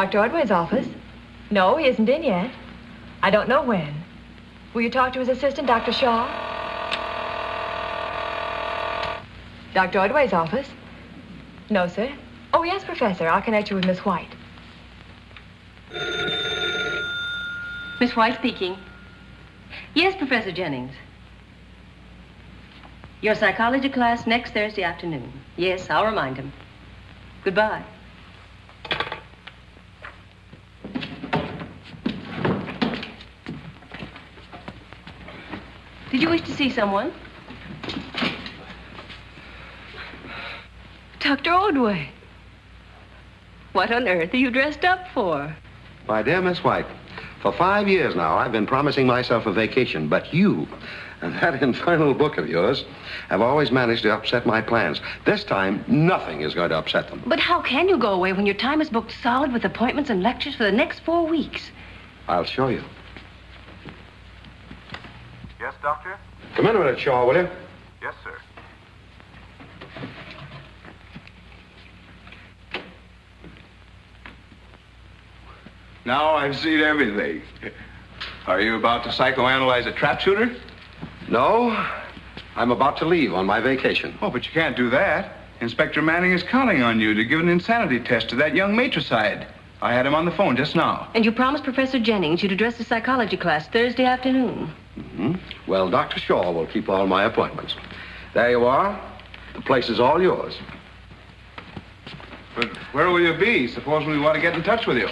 Dr. Ordway's office. No, he isn't in yet. I don't know when. Will you talk to his assistant, Dr. Shaw? Dr. Ordway's office? No, sir. Oh, yes, Professor. I'll connect you with Miss White. Miss White speaking. Yes, Professor Jennings. Your psychology class next Thursday afternoon. Yes, I'll remind him. Goodbye. Did you wish to see someone? Dr. Ordway. What on earth are you dressed up for? My dear Miss White, for 5 years now, I've been promising myself a vacation, but you and that infernal book of yours have always managed to upset my plans. This time, nothing is going to upset them. But how can you go away when your time is booked solid with appointments and lectures for the next 4 weeks? I'll show you. Yes, Doctor? Come in a minute, Shaw, will you? Yes, sir. Now I've seen everything. Are you about to psychoanalyze a trap shooter? No, I'm about to leave on my vacation. Oh, but you can't do that. Inspector Manning is counting on you to give an insanity test to that young matricide. I had him on the phone just now. And you promised Professor Jennings you'd address the psychology class Thursday afternoon. Mm-hmm. Well, Dr. Shaw will keep all my appointments. There you are. The place is all yours. But where will you be? Suppose we want to get in touch with you.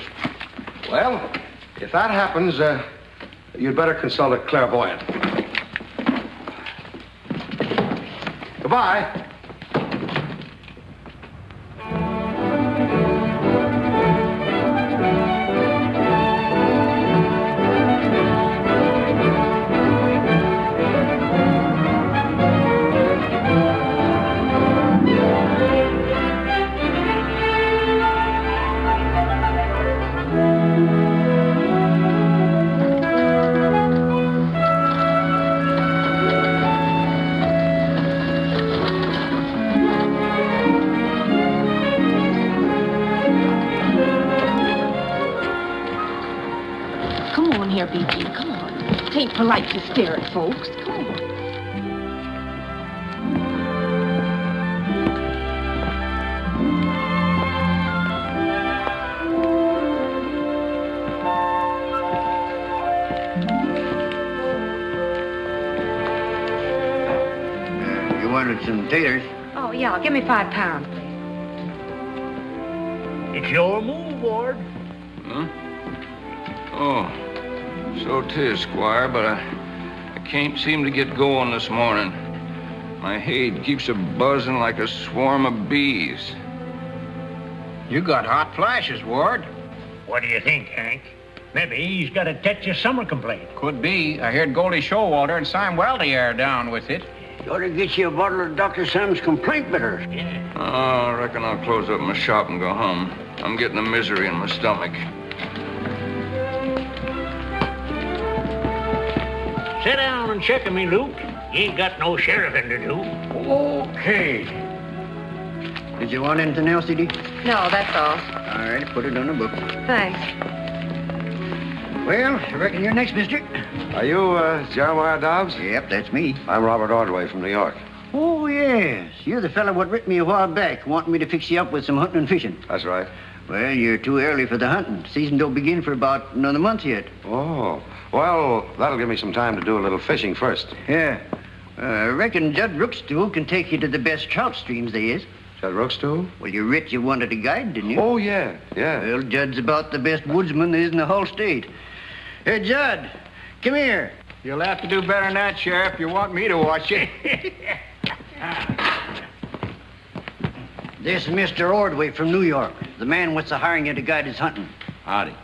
Well, if that happens, you'd better consult a clairvoyant. Goodbye. BG, come on. It ain't polite to stare at folks. Come on. You wanted some taters? Oh, yeah. Give me £5, please. It's your move, Ward. Huh? Oh. So 'tis, Squire, but I can't seem to get going this morning. My head keeps a-buzzing like a swarm of bees. You got hot flashes, Ward. What do you think, Hank? Maybe he's got a Texas summer complaint. Could be. I heard Goldie Showalter and Sam Weldy are down with it. You ought to get you a bottle of Dr. Sam's complaint bitters. Yeah. Oh, I reckon I'll close up my shop and go home. I'm getting a misery in my stomach. Sit down and check me, Luke. You ain't got no sheriffing to do. Okay. Did you want anything else, Edie? No, that's all. All right, put it on the book. Thanks. Well, I reckon you're next, mister. Are you, Jeremiah Dobbs? Yep, that's me. I'm Robert Ordway from New York. Oh, yes. You're the fellow what writ me a while back, wanting me to fix you up with some hunting and fishing. That's right. Well, you're too early for the hunting. Season don't begin for about another month yet. Oh. Well, that'll give me some time to do a little fishing first. Yeah. I reckon Judd Rookstool can take you to the best trout streams there is. Judd Rookstool? Well, you writ you wanted a guide, didn't you? Oh, yeah. Well, Judd's about the best woodsman there is in the whole state. Hey, Judd, come here. You'll have to do better than that, Sheriff, if you want me to watch you. This is Mr. Ordway from New York, the man what's hiring you to guide his hunting. Howdy.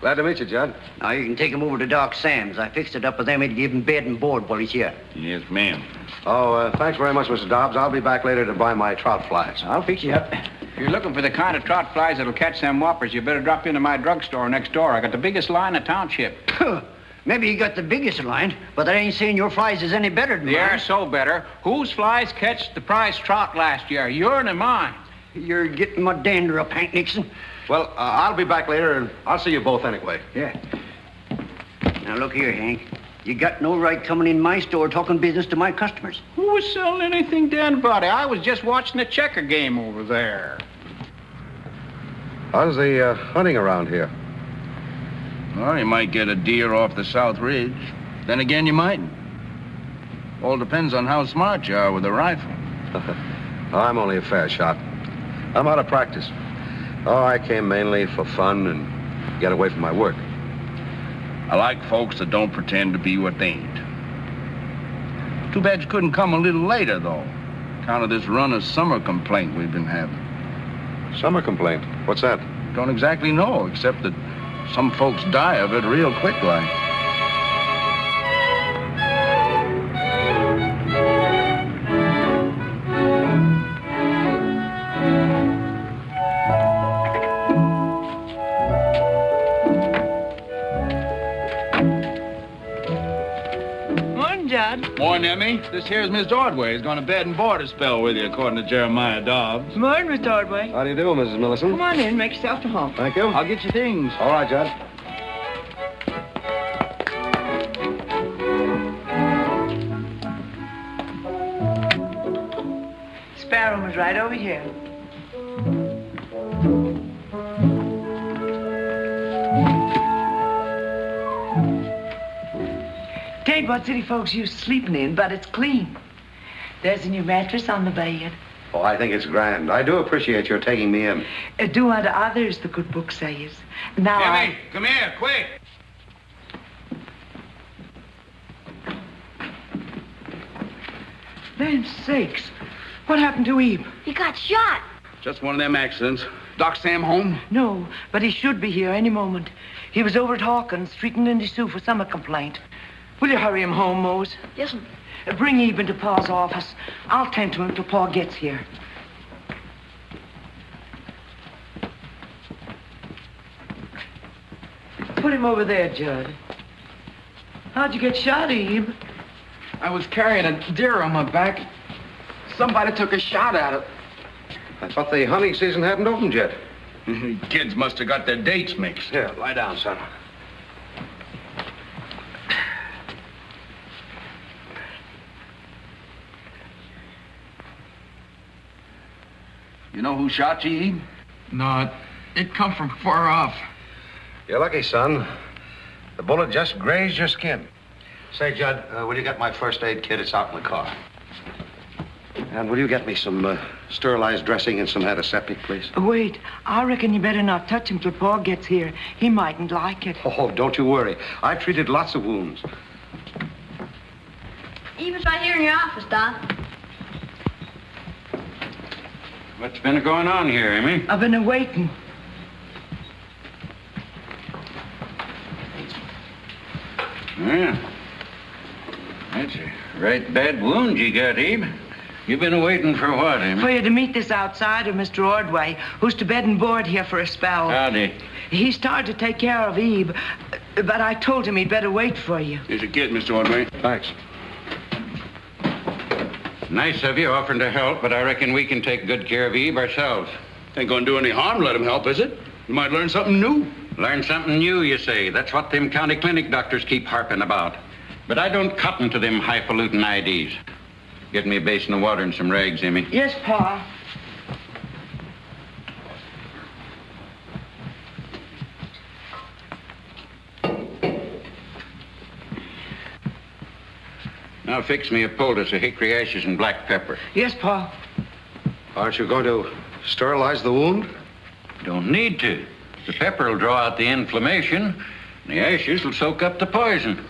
Glad to meet you, Judd. Now, you can take him over to Doc Sam's. I fixed it up with them to give him bed and board while he's here. Yes, ma'am. Oh, thanks very much, Mr. Dobbs. I'll be back later to buy my trout flies. I'll fix you up. If you're looking for the kind of trout flies that'll catch them whoppers, you better drop into my drugstore next door. I got the biggest line in the township. Maybe you got the biggest line, but that ain't saying your flies is any better than mine. They are so better. Whose flies catched the prize trout last year? Your'n or mine? You're getting my dander up, Hank Nixon. Well, I'll be back later, and I'll see you both anyway. Yeah. Now, look here, Hank. You got no right coming in my store talking business to my customers. Who was selling anything to anybody? I was just watching the checker game over there. How's the hunting around here? Well, you might get a deer off the South Ridge. Then again, you mightn't. All depends on how smart you are with a rifle. I'm only a fair shot. I'm out of practice. Oh, I came mainly for fun and get away from my work. I like folks that don't pretend to be what they ain't. Too bad you couldn't come a little later, though. Account of this run of summer complaint we've been having. Summer complaint? What's that? Don't exactly know, except that some folks die of it real quick like. Morning, Emmy. This here's Miss Ordway. He's going to bed and board a spell with you, according to Jeremiah Dobbs. Morning, Mr. Ordway. How do you do, Mrs. Millerson? Come on in. Make yourself to home. Thank you. I'll get you things. All right, Judd. Spare room is right over here. Tain't what city folks use sleeping in, but it's clean. There's a new mattress on the bed. Oh, I think it's grand. I do appreciate your taking me in. Do unto others, the good book says. Now Emmy, come here, quick. Land's sakes. What happened to Ebe? He got shot. Just one of them accidents. Doc Sam home? No, but he should be here any moment. He was over at Hawkins, treating Lindy Sue for summer complaint. Will you hurry him home, Mose? Yes, ma'am. Bring Ebe into Pa's office. I'll tend to him till Pa gets here. Put him over there, Judd. How'd you get shot, Ebe? I was carrying a deer on my back. Somebody took a shot at it. I thought the hunting season hadn't opened yet. Kids must have got their dates mixed. Here, lie down, son. You know who shot you, Ebe? No, it come from far off. You're lucky, son. The bullet just grazed your skin. Say, Judd, will you get my first aid kit? It's out in the car. And will you get me some sterilized dressing and some antiseptic, please? Wait, I reckon you better not touch him till Pa gets here. He mightn't like it. Oh, don't you worry. I've treated lots of wounds. Eva's right here in your office, Doc. What's been going on here, Emmy? I've been waiting. Yeah. That's a right bad wound you got, Ebe. You've been waiting for what, Emmy? For you to meet this outsider, Mr. Ordway, who's to bed and board here for a spell. Howdy. He started to take care of Ebe, but I told him he'd better wait for you. Here's your kid, Mr. Ordway. Thanks. Nice of you offering to help, but I reckon we can take good care of Ebe ourselves. Ain't gonna do any harm to let him help, is it? You might learn something new. Learn something new, you say. That's what them county clinic doctors keep harping about. But I don't cotton to them highfalutin ideas. Get me a basin of water and some rags, Emmy. Yes, Pa. Now fix me a poultice of hickory ashes and black pepper. Yes, Pa. Aren't you going to sterilize the wound? Don't need to. The pepper will draw out the inflammation, and the ashes will soak up the poison.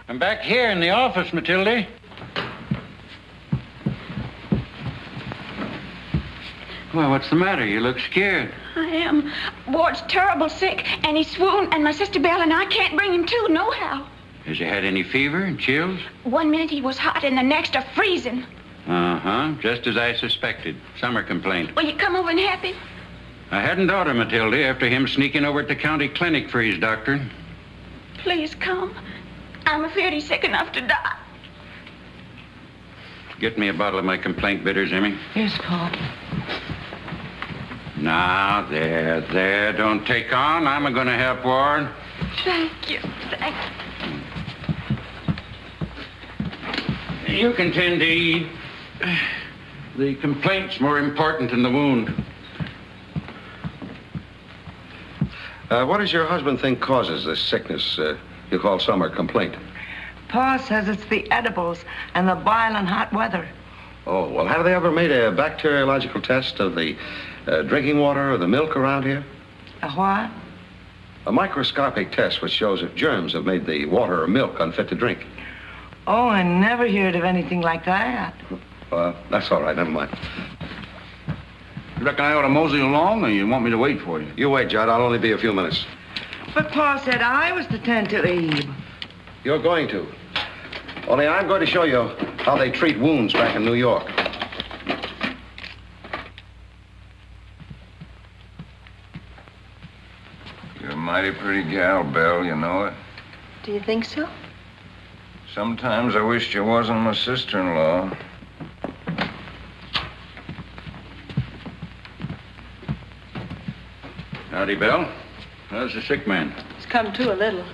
I'm back here in the office, Matilda. Well, what's the matter? You look scared. I am. Ward's terrible sick, and he's swooned, and my sister Belle and I can't bring him to, nohow. Has he had any fever and chills? 1 minute he was hot and the next a freezing. Uh-huh, just as I suspected. Summer complaint. Will you come over and help him? I hadn't thought of Matilda after him sneaking over at the county clinic for his doctor. Please come. I'm afraid he's sick enough to die. Get me a bottle of my complaint bitters, Emmy. Here's Pop. Now, there. Don't take on. I'm going to help Ward. Thank you. Thank you. You can tend to eat. The complaint's more important than the wound. What does your husband think causes this sickness you call summer complaint? Pa says it's the edibles and the boiling hot weather. Oh, well, have they ever made a bacteriological test of the drinking water or the milk around here? A what? A microscopic test which shows if germs have made the water or milk unfit to drink. Oh, I never heard of anything like that. That's all right, never mind. You reckon I ought to mosey along, or you want me to wait for you? You wait, Judd. I'll only be a few minutes. But Pa said I was to tend to Abe. You're going to. Only I'm going to show you how they treat wounds back in New York. You're a mighty pretty gal, Belle, you know it. Do you think so? Sometimes I wished you wasn't my sister-in-law. Howdy, Belle. How's the sick man? He's come to a little.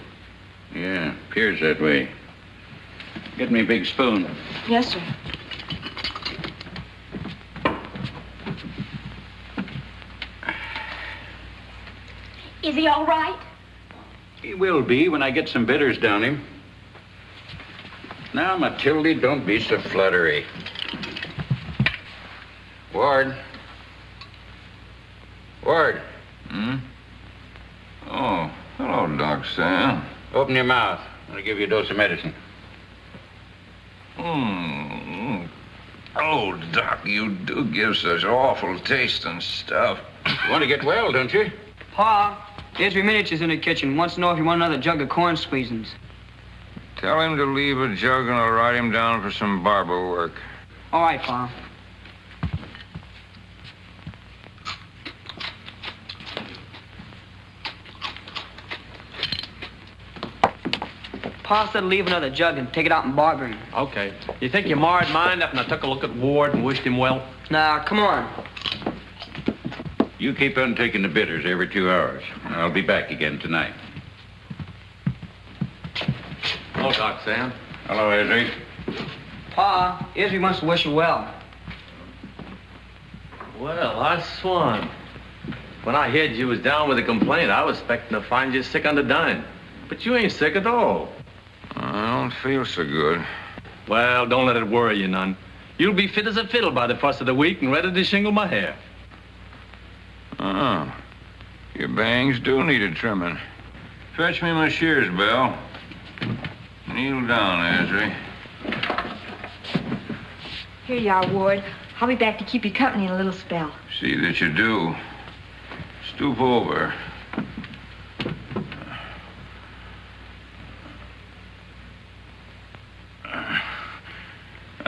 Yeah, appears that way. Get me a big spoon. Yes, sir. Is he all right? He will be when I get some bitters down him. Now, Matilda, don't be so fluttery. Ward. Ward. Hmm? Oh, hello, Doc Sam. Open your mouth. I'll give you a dose of medicine. Oh, Doc, you do give such awful tasting stuff. You want to get well, don't you? Pa, there's your miniatures in the kitchen. Wants to know if you want another jug of corn squeezins. Tell him to leave a jug and I'll write him down for some barber work. All right, Pa. Pa said to leave another jug and take it out and barber him. Okay. You think your ma'd mind if I took a look at Ward and wished him well? Now, come on. You keep on taking the bitters every 2 hours. I'll be back again tonight. Hello, Doc Sam. Hello, Ezra. Pa, Izzy wants to wish you well. Well, I swan. When I heard you was down with a complaint, I was expecting to find you sick on the dime. But you ain't sick at all. I don't feel so good. Well, don't let it worry you none. You'll be fit as a fiddle by the first of the week and ready to shingle my hair. Oh, your bangs do need a trimming. Fetch me my shears, Belle. Kneel down, Ezra. Here you are, Ward. I'll be back to keep you company in a little spell. See that you do. Stoop over.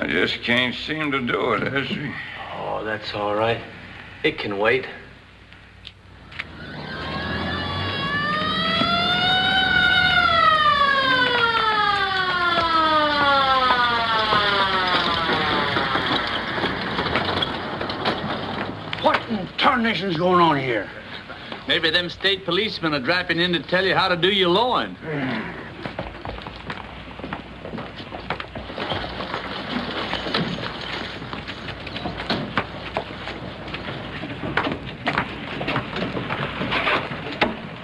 I just can't seem to do it, Ezra. Oh, that's all right. It can wait. What in tarnation's going on here? Maybe them state policemen are dropping in to tell you how to do your lawn.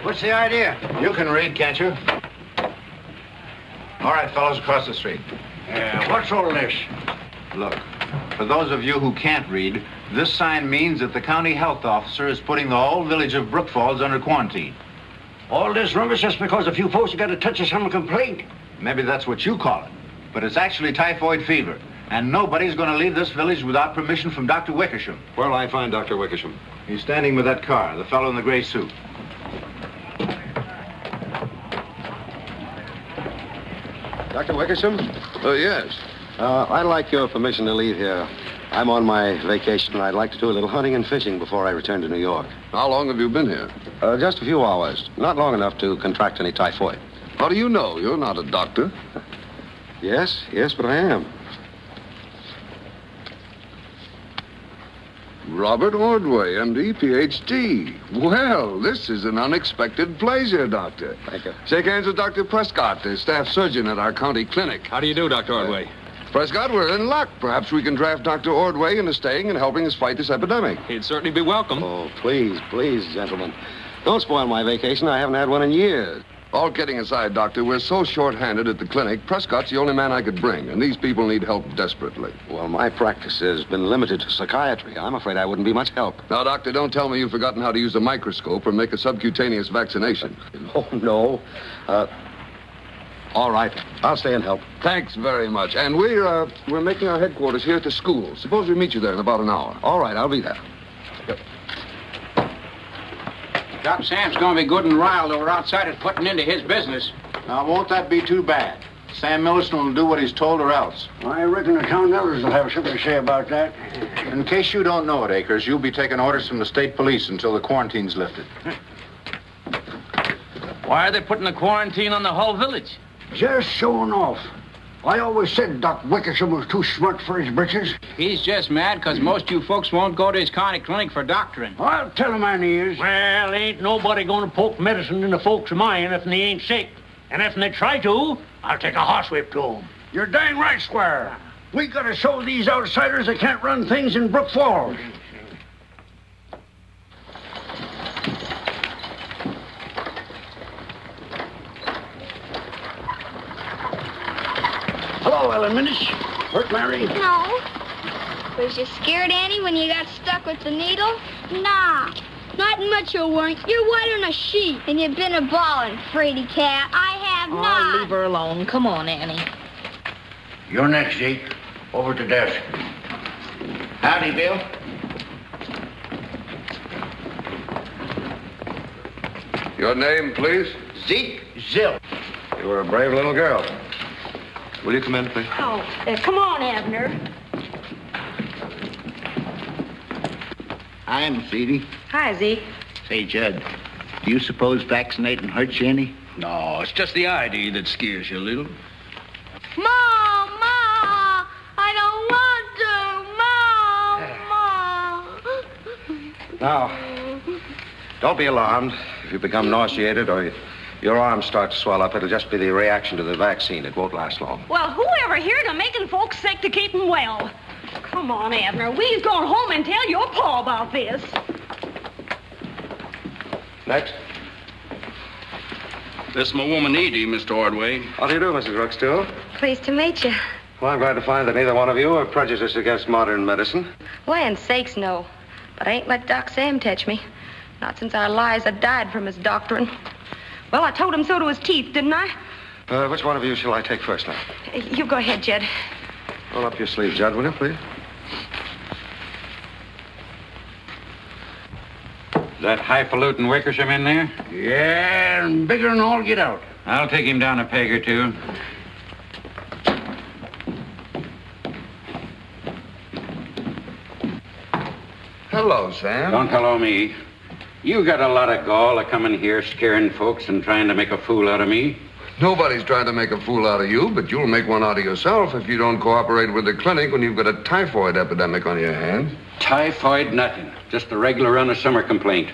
What's the idea? You can read, can't you? All right, fellows, across the street. What's all this? Look, for those of you who can't read, this sign means that the county health officer is putting the whole village of Brook Falls under quarantine. All this rumpus just because a few folks got a touch of some complaint. Maybe that's what you call it, but it's actually typhoid fever, and nobody's going to leave this village without permission from Dr. Wickersham. Where'll I find Dr. Wickersham? He's standing with that car, the fellow in the gray suit. Dr. Wickersham? Yes. I'd like your permission to leave here. I'm on my vacation, and I'd like to do a little hunting and fishing before I return to New York. How long have you been here? Just a few hours. Not long enough to contract any typhoid. How do you know? You're not a doctor. Yes, but I am. Robert Ordway, M.D., Ph.D. Well, this is an unexpected pleasure, Doctor. Thank you. Shake hands with Dr. Prescott, the staff surgeon at our county clinic. How do you do, Dr. Ordway? Prescott, we're in luck. Perhaps we can draft Dr. Ordway into staying and helping us fight this epidemic. He'd certainly be welcome. Oh, please, gentlemen. Don't spoil my vacation. I haven't had one in years. All kidding aside, Doctor, we're so short-handed at the clinic, Prescott's the only man I could bring, and these people need help desperately. Well, my practice has been limited to psychiatry. I'm afraid I wouldn't be much help. Now, Doctor, don't tell me you've forgotten how to use a microscope or make a subcutaneous vaccination. Oh, no. All right. I'll stay and help. Thanks very much. And we're making our headquarters here at the school. Suppose we meet you there in about an hour. All right, I'll be there. Yep. Doc Sam's gonna be good and riled over outsiders putting into his business. Now, won't that be too bad? Sam Millerson will do what he's told or else. I reckon the town elders will have something to say about that. In case you don't know it, Akers, you'll be taking orders from the state police until the quarantine's lifted. Why are they putting the quarantine on the whole village? Just showing off. I always said Doc Wickersham was too smart for his britches. He's just mad because most you folks won't go to his county clinic for doctoring. I'll tell him and he is. Well, ain't nobody gonna poke medicine in the folks of mine if they ain't sick. And if they try to, I'll take a horsewhip to them. You're dang right, Squire. We gotta show these outsiders they can't run things in Brook Falls. Hello, Ellen Minnish. Hurt, Mary? No. Was you scared, Annie, when you got stuck with the needle? Nah. Not much you weren't. You're whiter than a sheep. And you've been a ballin', fraidy cat. I have not. Leave her alone. Come on, Annie. You're next, Zeke. Over to desk. Howdy, Bill. Your name, please? Zeke Zill. You were a brave little girl. Will you come in, please? Oh, come on, Abner. Hi, Miss Edie. Hi, Zeke. Say, Judd, do you suppose vaccinating hurts you any? No, it's just the ID that scares you a little. Mom! I don't want to! Mom! Now, don't be alarmed. If you become nauseated or your arms start to swell up, it'll just be the reaction to the vaccine. It won't last long. Well, whoever here to making folks sick to keep them well? Come on, Abner. We's going home and tell your pa about this. Next. This is my woman, Edie, Mr. Ordway. How do you do, Mrs. Rookstill? Pleased to meet you. Well, I'm glad to find that neither one of you are prejudiced against modern medicine. Land sakes, no. But I ain't let Doc Sam touch me. Not since our Liza died from his doctrine. Well, I told him so to his teeth, didn't I? Which one of you shall I take first now? You go ahead, Jed. Roll up your sleeve, Judd, will you, please? Is that highfalutin Wickersham in there? Yeah, and bigger than all get out. I'll take him down a peg or two. Hello, Sam. Don't hello me. You got a lot of gall of coming here scaring folks and trying to make a fool out of me. Nobody's trying to make a fool out of you, but you'll make one out of yourself if you don't cooperate with the clinic when you've got a typhoid epidemic on your hands. Typhoid, nothing. Just a regular run of summer complaint.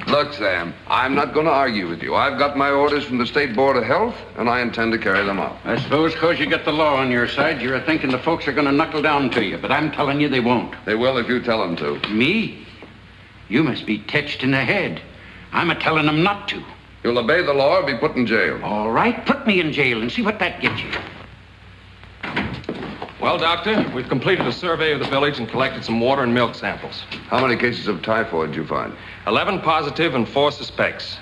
Look, Sam, I'm not going to argue with you. I've got my orders from the State Board of Health, and I intend to carry them out. I suppose because you got the law on your side, you're thinking the folks are going to knuckle down to you, but I'm telling you they won't. They will if you tell them to. Me? You must be touched in the head. I'm a-telling them not to. You'll obey the law or be put in jail. All right, put me in jail and see what that gets you. Well, Doctor, we've completed a survey of the village and collected some water and milk samples. How many cases of typhoid did you find? 11 positive and 4 suspects.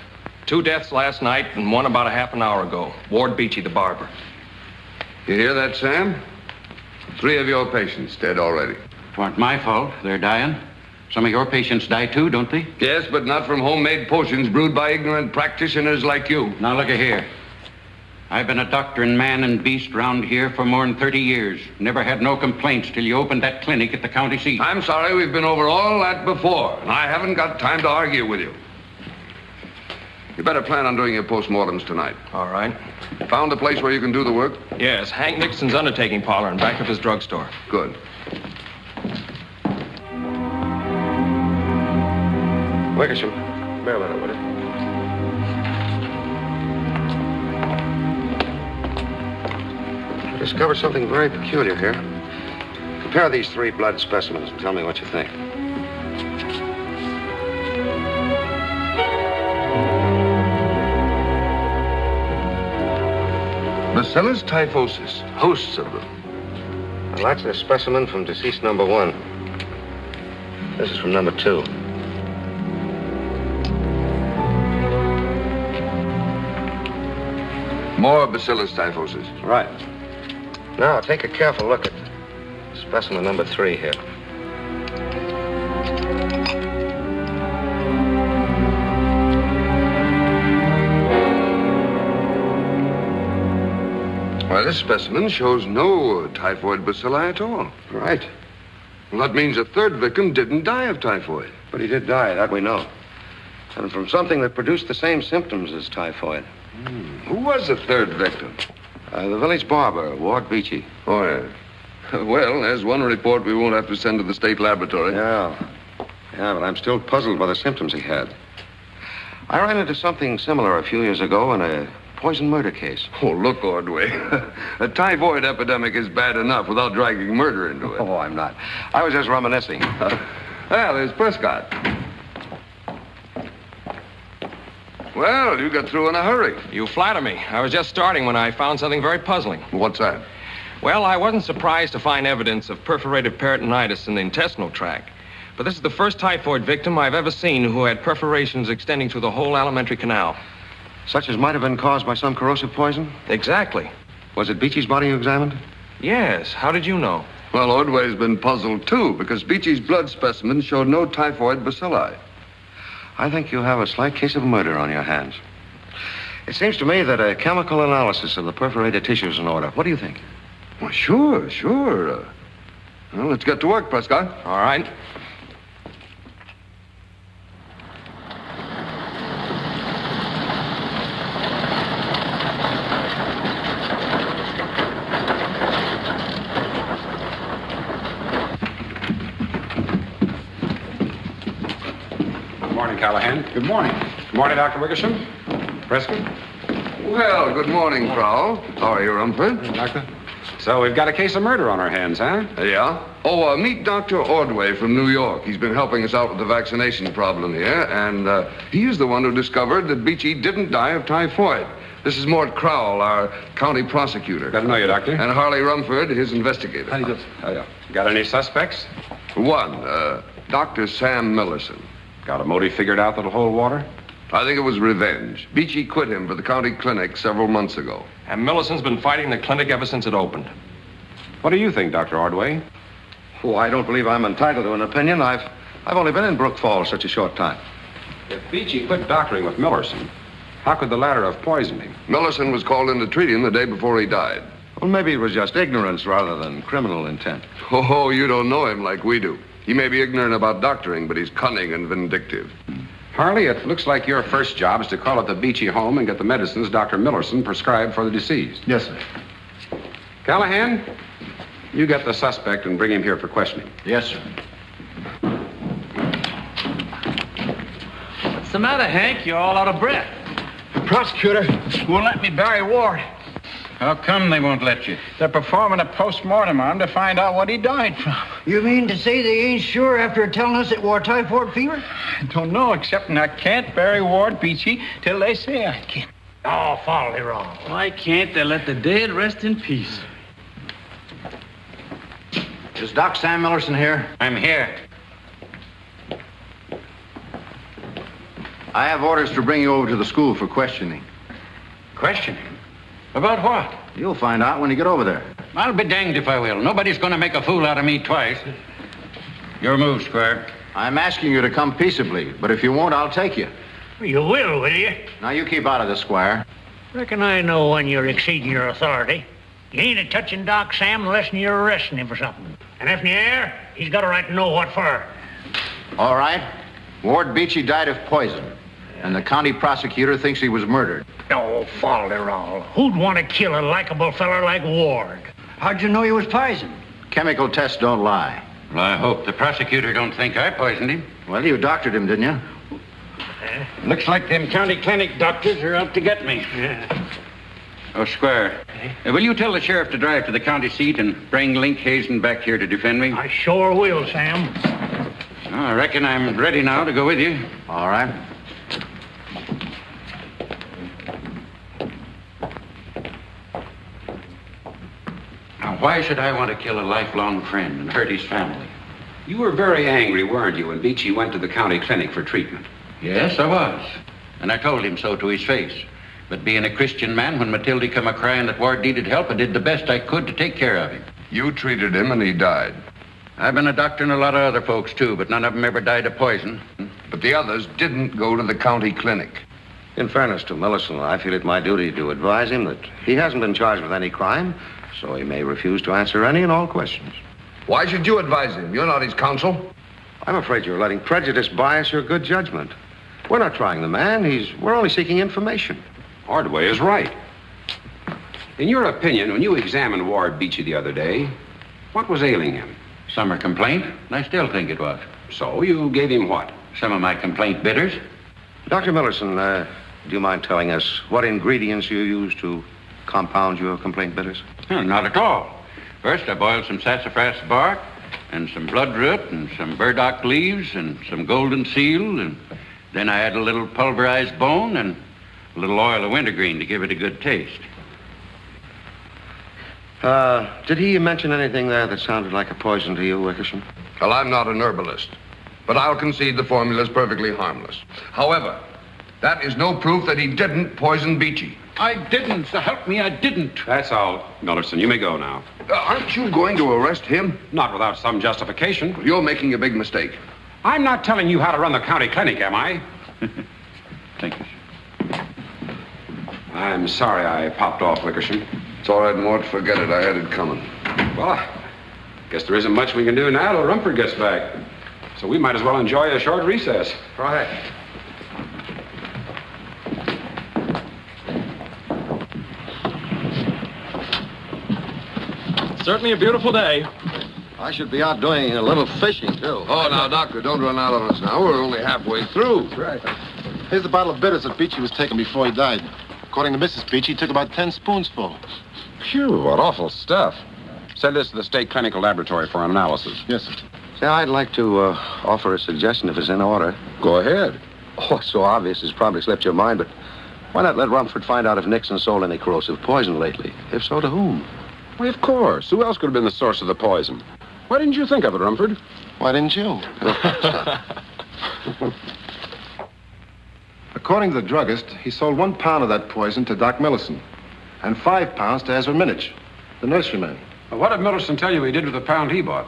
2 deaths last night and 1 about a half an hour ago. Ward Beachy, the barber. You hear that, Sam? 3 of your patients dead already. It weren't my fault. They're dying. Some of your patients die too, don't they? Yes, but not from homemade potions brewed by ignorant practitioners like you. Now, look here. I've been a doctoring man and beast round here for more than 30 years. Never had no complaints till you opened that clinic at the county seat. I'm sorry, we've been over all that before, and I haven't got time to argue with you. You better plan on doing your postmortems tonight. All right. Found a place where you can do the work? Yes, Hank Nixon's undertaking parlor in back of his drugstore. Good. Wickersham, bear that, will you? I discovered something very peculiar here. Compare these 3 blood specimens and tell me what you think. Bacillus typhosis, hosts of them. Well, that's a specimen from deceased number 1. This is from number 2. More Bacillus typhosis. Right. Now, take a careful look at specimen number 3 here. Well, this specimen shows no typhoid bacilli at all. Right. Well, that means a 3rd victim didn't die of typhoid. But he did die, that we know. And from something that produced the same symptoms as typhoid. Who was the 3rd victim? The village barber, Ward Beachy. Oh, yeah. Well, there's one report we won't have to send to the state laboratory. Yeah, but I'm still puzzled by the symptoms he had. I ran into something similar a few years ago in a poison murder case. Oh, look, Ordway. A typhoid epidemic is bad enough without dragging murder into it. Oh, I'm not. I was just reminiscing. Well, there's Prescott. Well, you got through in a hurry. You flatter me. I was just starting when I found something very puzzling. What's that? Well, I wasn't surprised to find evidence of perforated peritonitis in the intestinal tract. But this is the first typhoid victim I've ever seen who had perforations extending through the whole alimentary canal. Such as might have been caused by some corrosive poison? Exactly. Was it Beachy's body you examined? Yes. How did you know? Well, Ordway's been puzzled, too, because Beachy's blood specimen showed no typhoid bacilli. I think you have a slight case of murder on your hands. It seems to me that a chemical analysis of the perforated tissue is in order. What do you think? Well, sure. Well, let's get to work, Prescott. All right. Callahan. Good morning. Good morning, Dr. Wickersham. Prescott. Well, good morning, Prowl. How are you, Rumford? Doctor. So we've got a case of murder on our hands, huh? Yeah. Oh, meet Dr. Ordway from New York. He's been helping us out with the vaccination problem here, and he is the one who discovered that Beachy didn't die of typhoid. This is Mort Crowell, our county prosecutor. Glad to know you, Doctor. And Harley Rumford, his investigator. How do you do? Oh, yeah. Got any suspects? One, Dr. Sam Millerson. Got a motive figured out that'll hold water? I think it was revenge. Beachy quit him for the county clinic several months ago. And Millerson's been fighting the clinic ever since it opened. What do you think, Dr. Ordway? Oh, I don't believe I'm entitled to an opinion. I've only been in Brook Falls such a short time. If Beachy quit doctoring with Millerson, how could the latter have poisoned him? Millerson was called in to treat him the day before he died. Well, maybe it was just ignorance rather than criminal intent. Oh, you don't know him like we do. He may be ignorant about doctoring, but he's cunning and vindictive. Harley, it looks like your first job is to call at the Beachy home and get the medicines Dr. Millerson prescribed for the deceased. Yes, sir. Callahan, you get the suspect and bring him here for questioning. Yes, sir. What's the matter, Hank? You're all out of breath. The prosecutor won't let me bury Ward. How come they won't let you? They're performing a post-mortem on him to find out what he died from. You mean to say they ain't sure after telling us it wore typhoid fever? I don't know, except I can't bury Ward Beachy till they say I can. Oh, follow me wrong. Why can't they let the dead rest in peace? Is Doc Sam Millerson here? I'm here. I have orders to bring you over to the school for questioning. Questioning? About what? You'll find out when you get over there. I'll be danged if I will. Nobody's going to make a fool out of me twice. Your move, Squire. I'm asking you to come peaceably, but if you won't, I'll take you. You will you? Now, you keep out of this, Squire. Reckon I know when you're exceeding your authority. You ain't a touching Doc Sam unless you're arresting him for something. And if you are, he's got a right to know what for. All right. Ward Beachy died of poison, and the county prosecutor thinks he was murdered. Oh, folderol. Who'd want to kill a likable feller like Ward? How'd you know he was poisoned? Chemical tests don't lie. Well, I hope the prosecutor don't think I poisoned him. Well, you doctored him, didn't you? Looks like them county clinic doctors are out to get me. Oh, Squire, will you tell the sheriff to drive to the county seat and bring Link Hazen back here to defend me? I sure will, Sam. I reckon I'm ready now to go with you. All right. Now, why should I want to kill a lifelong friend and hurt his family? You were very angry, weren't you, when Beachy went to the county clinic for treatment? Yes, I was. And I told him so to his face. But being a Christian man, when Matilda come a-crying that Ward needed help, I did the best I could to take care of him. You treated him and he died. I've been a doctor and a lot of other folks, too, but none of them ever died of poison. But the others didn't go to the county clinic. In fairness to Millerson, I feel it my duty to advise him that he hasn't been charged with any crime, so he may refuse to answer any and all questions. Why should you advise him? You're not his counsel. I'm afraid you're letting prejudice bias your good judgment. We're not trying the man. We're only seeking information. Ordway is right. In your opinion, when you examined Ward Beachy the other day, what was ailing him? Summer complaint? I still think it was. So you gave him what? Some of my complaint bitters. Dr. Millerson, do you mind telling us what ingredients you use to compound your complaint bitters? No, not at all. First, I boiled some sassafras bark and some bloodroot and some burdock leaves and some golden seal, and then I add a little pulverized bone and a little oil of wintergreen to give it a good taste. Did he mention anything there that sounded like a poison to you, Wickersham? Well, I'm not an herbalist, but I'll concede the formula is perfectly harmless. However, that is no proof that he didn't poison Beachy. I didn't. So help me, I didn't. That's all. Millerson, you may go now. Aren't you going to arrest him? Not without some justification. Well, you're making a big mistake. I'm not telling you how to run the county clinic, am I? Thank you. I'm sorry I popped off, Wickersham. It's all right, Mort. Forget it. I had it coming. Well, I guess there isn't much we can do now till Rumford gets back. So we might as well enjoy a short recess. Right. Certainly a beautiful day. I should be out doing a little fishing, too. Oh, now, Doctor, don't run out on us now. We're only halfway through. Right. Here's the bottle of bitters that Beachy was taking before he died. According to Mrs. Beachy, he took about 10 spoonsful. Phew, what awful stuff. Send this to the state clinical laboratory for an analysis. Yes, sir. Say, I'd like to offer a suggestion if it's in order. Go ahead. Oh, it's so obvious it's probably slipped your mind, but why not let Rumford find out if Nixon sold any corrosive poison lately? If so, to whom? Well, of course. Who else could have been the source of the poison? Why didn't you think of it, Rumford? Why didn't you? According to the druggist, he sold 1 pound of that poison to Doc Millerson and 5 pounds to Ezra Minich, the nurseryman. Well, what did Millerson tell you he did with the pound he bought?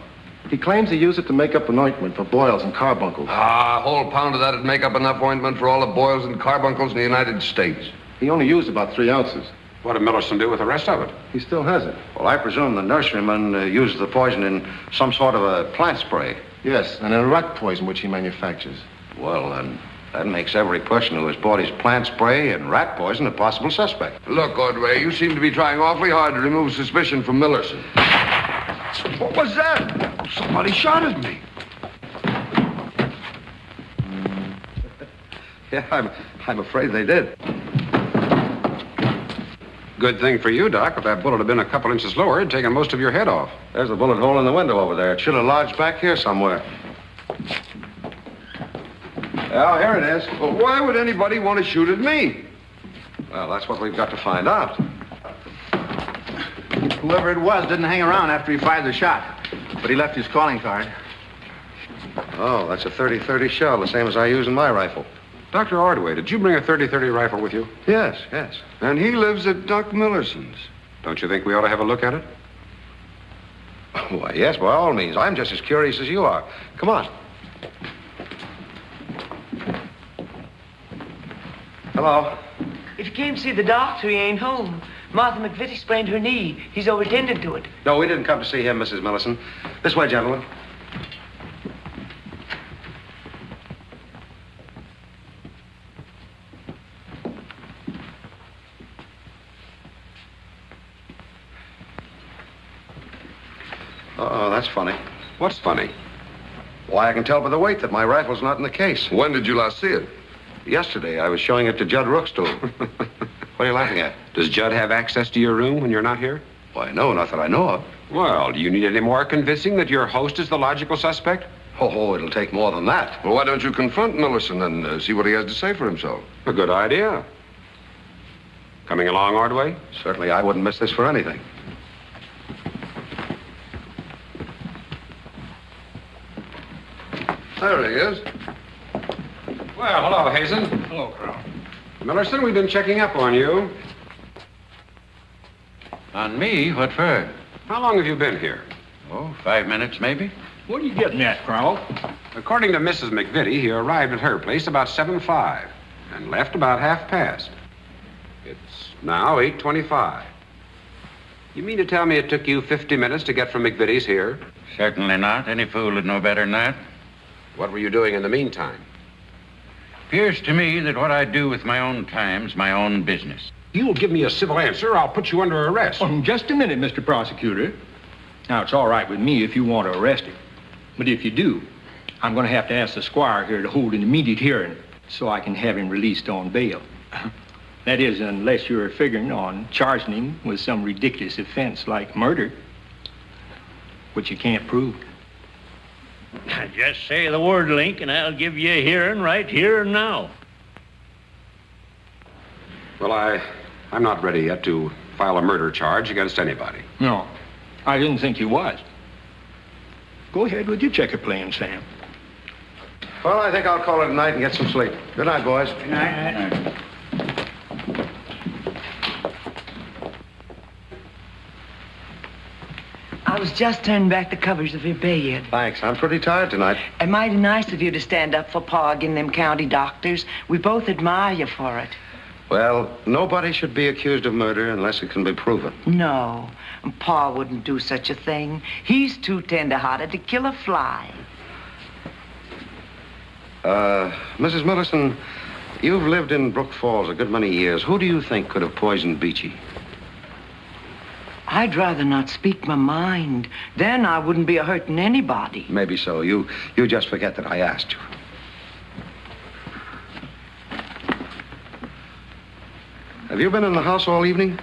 He claims he used it to make up an ointment for boils and carbuncles. A whole pound of that would make up enough ointment for all the boils and carbuncles in the United States. He only used about 3 ounces. What did Millerson do with the rest of it? He still has it. Well, I presume the nurseryman used the poison in some sort of a plant spray. Yes, and in a rat poison which he manufactures. Well, then, that makes every person who has bought his plant spray and rat poison a possible suspect. Look, Ordway, you seem to be trying awfully hard to remove suspicion from Millerson. What was that? Somebody shot at me. Yeah, I'm afraid they did. Good thing for you, Doc. If that bullet had been a couple inches lower, it'd taken most of your head off. There's a bullet hole in the window over there. It should have lodged back here somewhere. Well, here it is. Well, why would anybody want to shoot at me? Well, that's what we've got to find out. Whoever it was didn't hang around after he fired the shot, but he left his calling card. Oh, that's a 30-30 shell, the same as I use in my rifle. Dr. Ordway, did you bring a 30-30 rifle with you? Yes. And he lives at Doc Millerson's. Don't you think we ought to have a look at it? Why, yes, by all means. I'm just as curious as you are. Come on. Hello. If you came to see the doctor, he ain't home. Martha McVitie sprained her knee. He's over tending to it. No, we didn't come to see him, Mrs. Millison. This way, gentlemen. Uh-oh, that's funny. What's funny? Why, I can tell by the weight that my rifle's not in the case. When did you last see it? Yesterday, I was showing it to Judd Rookstool. What are you laughing at? Does Judd have access to your room when you're not here? Why, no, not that I know of. Well, do you need any more convincing that your host is the logical suspect? Oh, it'll take more than that. Well, why don't you confront Millerson and see what he has to say for himself? A good idea. Coming along, Ordway? Certainly, I wouldn't miss this for anything. There he is. Well, hello, Hazen. Hello, Carl. Millerson, we've been checking up on you. On me? What for? How long have you been here? Oh, 5 minutes, maybe. What are you getting at, Carl? According to Mrs. McVitie, he arrived at her place about 7:05 and left about 1:30. It's now 8:25. You mean to tell me it took you 50 minutes to get from McVitie's here? Certainly not. Any fool would know better than that. What were you doing in the meantime? Appears to me that what I do with my own time's my own business. You'll give me a civil answer, I'll put you under arrest. Just a minute, Mr. Prosecutor. Now, it's all right with me if you want to arrest him. But if you do, I'm going to have to ask the squire here to hold an immediate hearing so I can have him released on bail. That is, unless you're figuring on charging him with some ridiculous offense like murder, which you can't prove. Just say the word, Link, and I'll give you a hearing right here and now. Well, I'm not ready yet to file a murder charge against anybody. No, I didn't think you was. Go ahead with your checker playing, Sam. Well, I think I'll call it a night and get some sleep. Good night, boys. Good night. Good night. I was just turning back the covers of your bed. Thanks. I'm pretty tired tonight. And mighty nice of you to stand up for Pa against them county doctors. We both admire you for it. Well, nobody should be accused of murder unless it can be proven. No, Pa wouldn't do such a thing. He's too tender-hearted to kill a fly. Mrs. Millison, you've lived in Brook Falls a good many years. Who do you think could have poisoned Beachy? I'd rather not speak my mind. Then I wouldn't be a-hurting anybody. Maybe so. You just forget that I asked you. Have you been in the house all evening?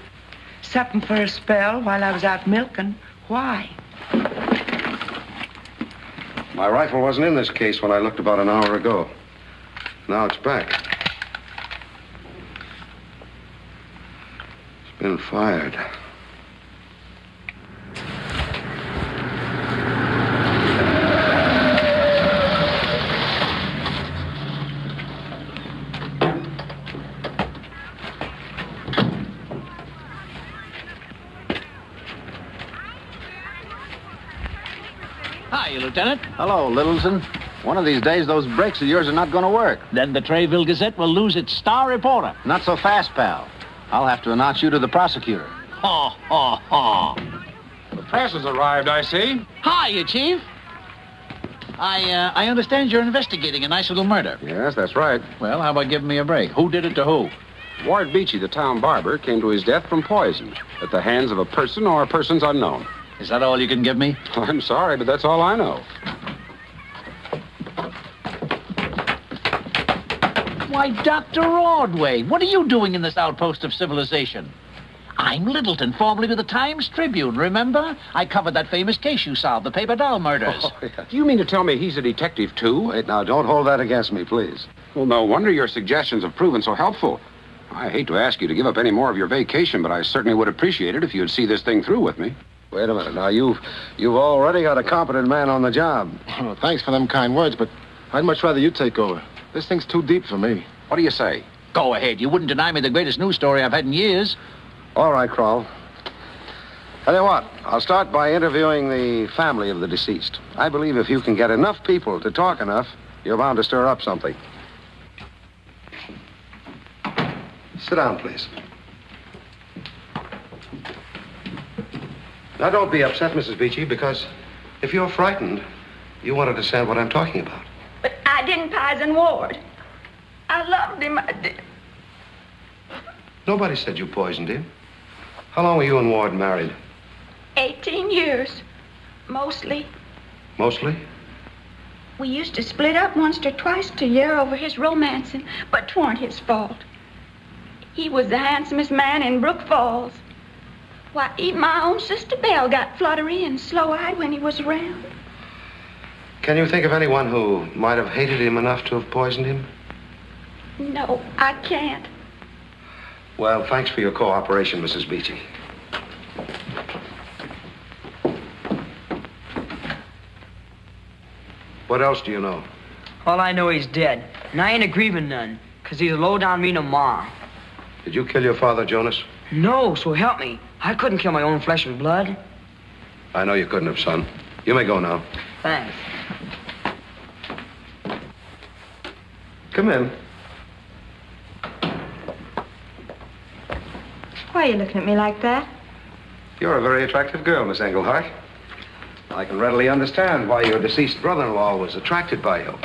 Supping for a spell while I was out milking. Why? My rifle wasn't in this case when I looked about an hour ago. Now it's back. It's been fired. Hi, Lieutenant. Hello, Littleton. One of these days, those brakes of yours are not going to work. Then the Trayville Gazette will lose its star reporter. Not so fast, pal. I'll have to announce you to the prosecutor. Ha, ha, ha. The press has arrived, I see. Hiya, Chief. I understand you're investigating a nice little murder. Yes, that's right. Well, how about giving me a break? Who did it to who? Ward Beachy, the town barber, came to his death from poison at the hands of a person or persons unknown. Is that all you can give me? I'm sorry, but that's all I know. Why, Dr. Ordway, what are you doing in this outpost of civilization? I'm Littleton, formerly with the Times Tribune, remember? I covered that famous case you solved, the paper doll murders. Oh, yeah. Do you mean to tell me he's a detective, too? Wait, now, don't hold that against me, please. Well, no wonder your suggestions have proven so helpful. I hate to ask you to give up any more of your vacation, but I certainly would appreciate it if you'd see this thing through with me. Wait a minute. Now, you've already got a competent man on the job. Oh, thanks for them kind words, but I'd much rather you take over. This thing's too deep for me. What do you say? Go ahead. You wouldn't deny me the greatest news story I've had in years. All right, Kroll. Tell you what, I'll start by interviewing the family of the deceased. I believe if you can get enough people to talk enough, you're bound to stir up something. Sit down, please. Now, don't be upset, Mrs. Beachy, because if you're frightened, you won't understand what I'm talking about. But I didn't poison Ward. I loved him, I did. Nobody said you poisoned him. How long were you and Ward married? 18 years, mostly. Mostly? We used to split up once or twice a year over his romancing, but 'twarn't his fault. He was the handsomest man in Brook Falls. Why, even my own sister Belle got fluttery and slow-eyed when he was around. Can you think of anyone who might have hated him enough to have poisoned him? No, I can't. Well, thanks for your cooperation, Mrs. Beachy. What else do you know? All I know he's dead, and I ain't a grieving none, 'cause he's a low-down mean of ma. Did you kill your father, Jonas? No, so help me. I couldn't kill my own flesh and blood. I know you couldn't have, son. You may go now. Thanks. Come in. Why are you looking at me like that? You're a very attractive girl, Miss Englehart. I can readily understand why your deceased brother-in-law was attracted by you.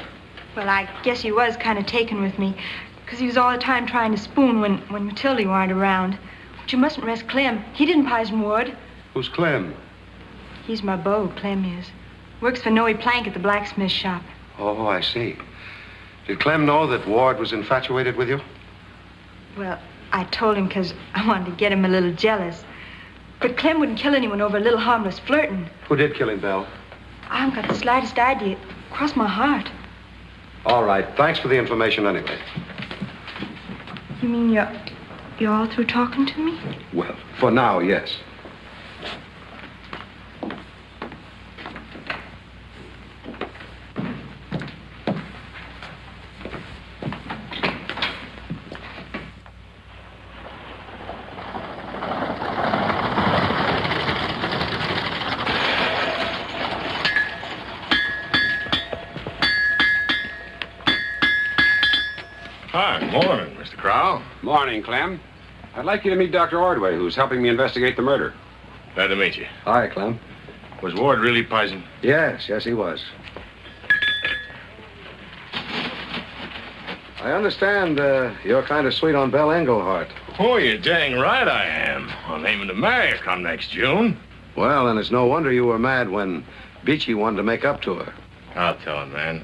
Well, I guess he was kind of taken with me, because he was all the time trying to spoon when Matilda weren't around. But you mustn't rest Clem. He didn't poison Ward. Who's Clem? He's my beau, Clem is. Works for Noe Plank at the blacksmith shop. Oh, I see. Did Clem know that Ward was infatuated with you? Well, I told him because I wanted to get him a little jealous. But Clem wouldn't kill anyone over a little harmless flirting. Who did kill him, Belle? I haven't got the slightest idea. Cross my heart. All right. Thanks for the information anyway. You mean you're all through talking to me? Well, for now, yes. Hi, morning, Mr. Crowell. Morning, Clem. I'd like you to meet Dr. Ordway, who's helping me investigate the murder. Glad to meet you. Hi, Clem. Was Ward really poisoned? Yes, he was. I understand you're kind of sweet on Belle Englehart. Oh, you're dang right I am. I'm aiming to marry her come next June. Well, then it's no wonder you were mad when Beachy wanted to make up to her. I'll tell him, man.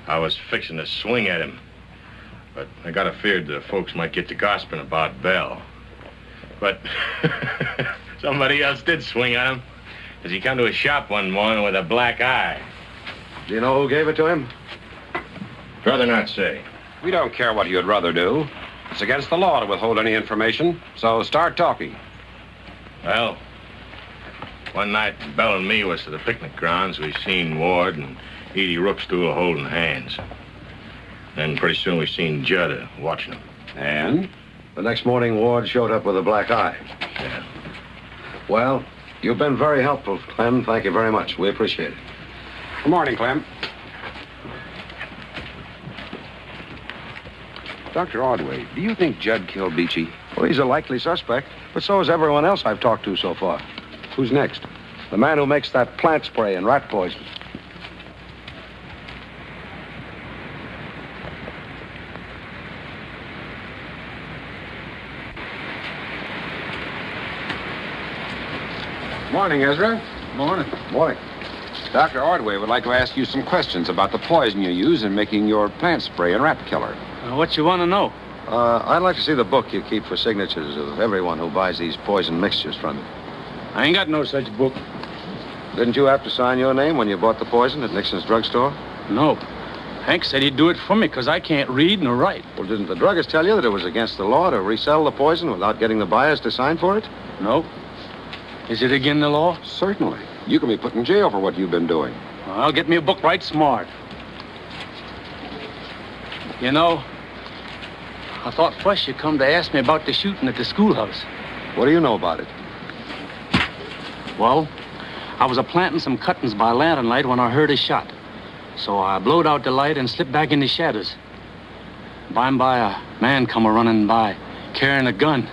I was fixing to swing at him. But I got feared the folks might get to gossiping about Belle. But somebody else did swing at him. As he come to his shop one morning with a black eye. Do you know who gave it to him? Rather not say. We don't care what you'd rather do. It's against the law to withhold any information, so start talking. Well, one night, Belle and me was to the picnic grounds. We seen Ward and Edie Rookstool holding hands. Then pretty soon we seen Judd watching them. And? The next morning, Ward showed up with a black eye. Yeah. Well, you've been very helpful, Clem. Thank you very much. We appreciate it. Good morning, Clem. Dr. Ordway, do you think Judd killed Beachy? Well, he's a likely suspect, but so is everyone else I've talked to so far. Who's next? The man who makes that plant spray and rat poison. Morning, Ezra. Morning. Morning. Dr. Ordway would like to ask you some questions about the poison you use in making your plant spray and rat killer. What you want to know? I'd like to see the book you keep for signatures of everyone who buys these poison mixtures from you. I ain't got no such book. Didn't you have to sign your name when you bought the poison at Nixon's drugstore? No. Hank said he'd do it for me because I can't read nor write. Well, didn't the druggist tell you that it was against the law to resell the poison without getting the buyers to sign for it? No. Is it against the law? Certainly. You can be put in jail for what you've been doing. Well, I'll get me a book right smart. You know, I thought first you'd come to ask me about the shooting at the schoolhouse. What do you know about it? Well, I was a-planting some cuttings by lantern light when I heard a shot. So I blowed out the light and slipped back in the shadows. By and by, a man come a-running by. carrying a gun.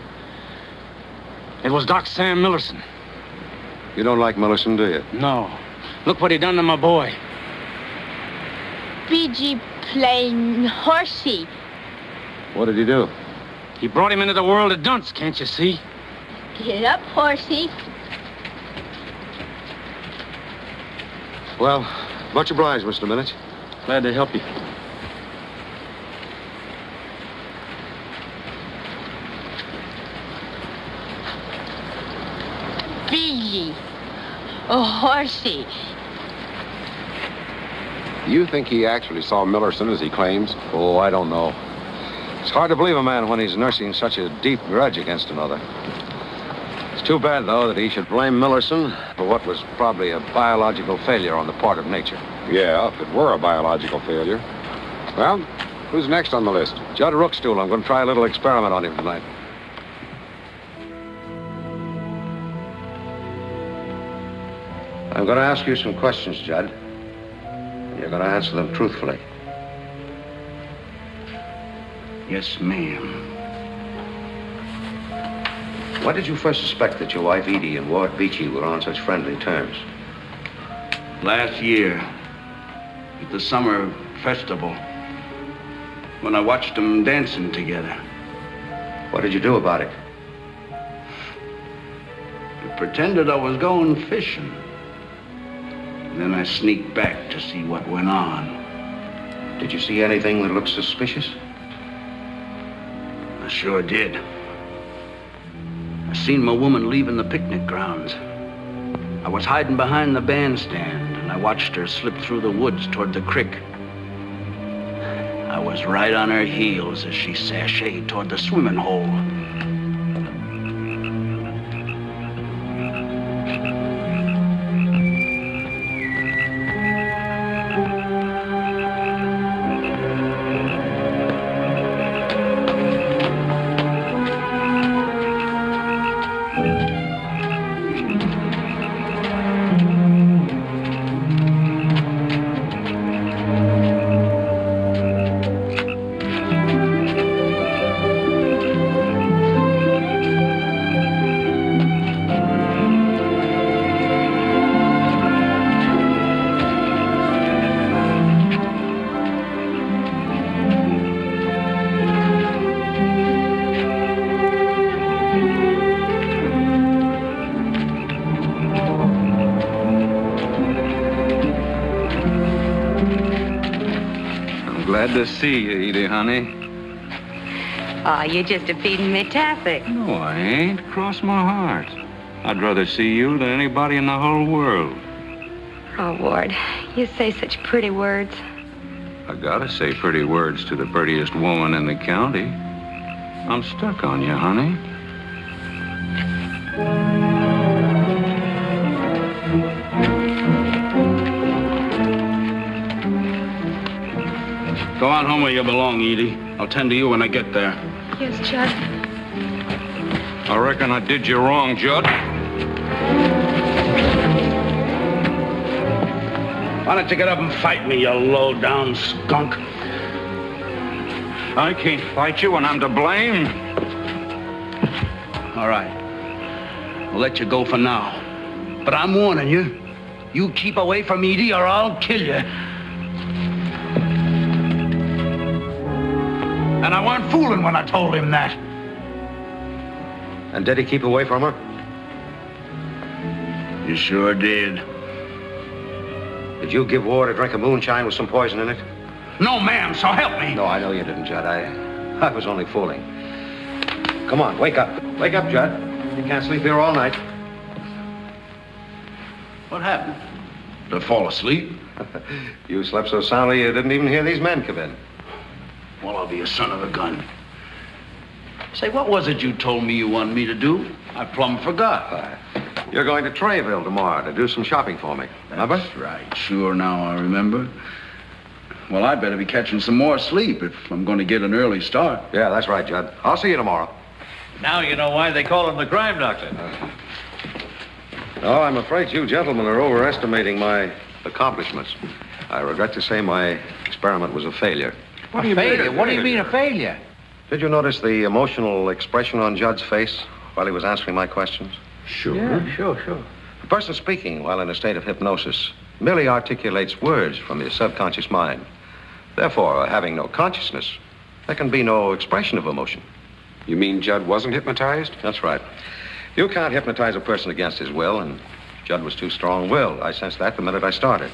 It was Doc Sam Millerson. You don't like Millerson, do you? No. Look what he done to my boy. BG playing horsey. What did he do? He brought him into the world of dunce, can't you see? Get up, horsey. Well, much obliged, Mr. Minich. Glad to help you. BG. Oh, horsey. You think he actually saw Millerson as he claims? Oh, I don't know. It's hard to believe a man when he's nursing such a deep grudge against another. It's too bad, though, that he should blame Millerson for what was probably a biological failure on the part of nature. Yeah, if it were a biological failure. Well, who's next on the list? Judd Rookstool. I'm going to try a little experiment on him tonight. I'm going to ask you some questions, Judd. You're going to answer them truthfully. Yes, ma'am. When did you first suspect that your wife Edie and Ward Beachy were on such friendly terms? Last year, at the summer festival, when I watched them dancing together. What did you do about it? I pretended I was going fishing. Then I sneaked back to see what went on. Did you see anything that looked suspicious? I sure did. I seen my woman leaving the picnic grounds. I was hiding behind the bandstand, and I watched her slip through the woods toward the creek. I was right on her heels as she sashayed toward the swimming hole. Glad to see you, Edie, honey. Oh, you're just a-feeding me taffy. No, I ain't. Cross my heart. I'd rather see you than anybody in the whole world. Oh, Ward, you say such pretty words. I gotta say pretty words to the prettiest woman in the county. I'm stuck on you, honey. Go on home where you belong, Edie. I'll tend to you when I get there. Yes, Judd. I reckon I did you wrong, Judd. Why don't you get up and fight me, you low-down skunk? I can't fight you when I'm to blame. All right. I'll let you go for now. But I'm warning you. You keep away from Edie or I'll kill you. And I weren't fooling when I told him that. And did he keep away from her? You sure did. Did you give Ward a drink of moonshine with some poison in it? No, ma'am, so help me. No, I know you didn't, Judd. I was only fooling. Come on, wake up. Wake up, Judd. You can't sleep here all night. What happened? Did I fall asleep? You slept so soundly you didn't even hear these men come in. Well, I'll be a son of a gun. Say, what was it you told me you wanted me to do? I plumb forgot. You're going to Trayville tomorrow to do some shopping for me. Remember? That's right. Sure, now I remember. Well, I better be catching some more sleep if I'm going to get an early start. Yeah, that's right, Judd. I'll see you tomorrow. Now you know why they call him the crime doctor. No, I'm afraid you gentlemen are overestimating my accomplishments. I regret to say my experiment was a failure. What do you mean? What do you mean a failure? Did you notice the emotional expression on Judd's face while he was answering my questions? Sure. Yeah, sure. A person speaking while in a state of hypnosis merely articulates words from his subconscious mind. Therefore, having no consciousness, there can be no expression of emotion. You mean Judd wasn't hypnotized? That's right. You can't hypnotize a person against his will, and Judd was too strong-willed. I sensed that the minute I started.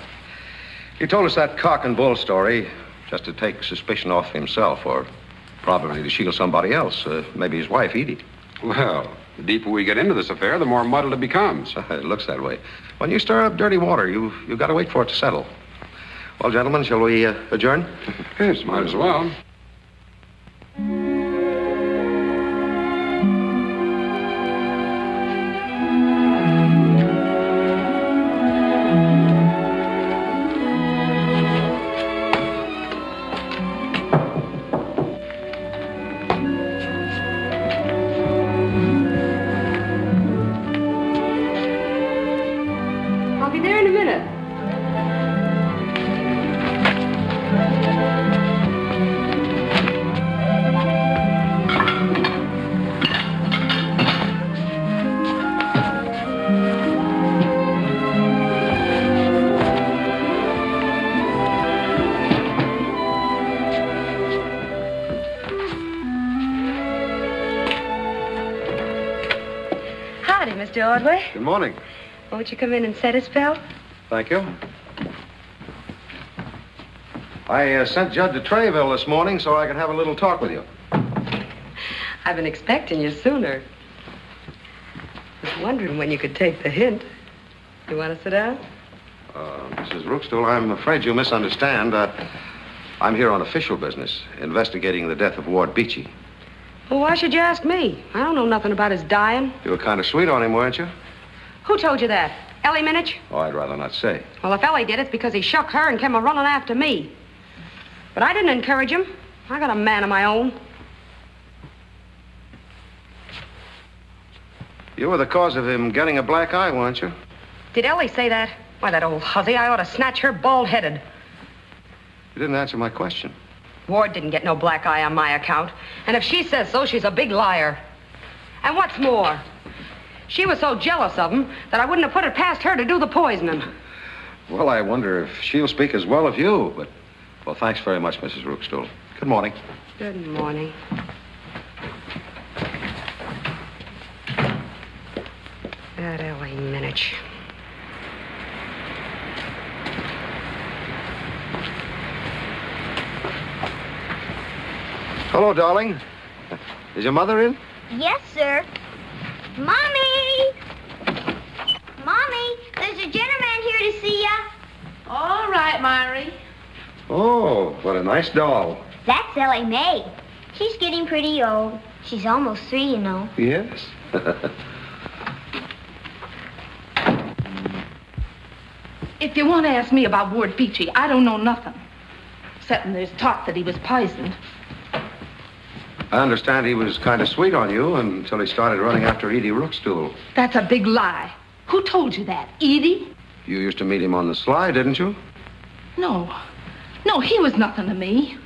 He told us that cock and bull story just to take suspicion off himself, or probably to shield somebody else, maybe his wife, Edie. Well, the deeper we get into this affair, the more muddled it becomes. It looks that way. When you stir up dirty water, you've got to wait for it to settle. Well, gentlemen, shall we adjourn? Yes, might as well. I'll be there in a minute. Howdy, Mr. Ordway. Good morning. Won't you come in and set a spell? Thank you. I sent Judd to Trayville this morning so I could have a little talk with you. I've been expecting you sooner. Was wondering when you could take the hint. You want to sit down? Mrs. Rookstool, I'm afraid you misunderstand. I'm here on official business, investigating the death of Ward Beachy. Well, why should you ask me? I don't know nothing about his dying. You were kind of sweet on him, weren't you? Who told you that? Ellie Minich? Oh, I'd rather not say. Well, if Ellie did, it's because he shook her and came a-running after me. But I didn't encourage him. I got a man of my own. You were the cause of him getting a black eye, weren't you? Did Ellie say that? Why, that old hussy, I ought to snatch her bald-headed. You didn't answer my question. Ward didn't get no black eye on my account. And if she says so, she's a big liar. And what's more, she was so jealous of him that I wouldn't have put it past her to do the poisoning. Well, I wonder if she'll speak as well of you, but... Well, thanks very much, Mrs. Rookstool. Good morning. Good morning. That Ellie Minich. Hello, darling. Is your mother in? Yes, sir. Mommy! Mommy, there's a gentleman here to see ya. All right, Myrie. Oh, what a nice doll. That's Ellie Mae. She's getting pretty old. She's almost 3, you know. Yes. If you want to ask me about Ward Beachy, I don't know nothing. Except there's talk that he was poisoned. I understand he was kind of sweet on you until he started running after Edie Rookstool. That's a big lie. Who told you that? Edie? You used to meet him on the sly, didn't you? No. No, he was nothing to me.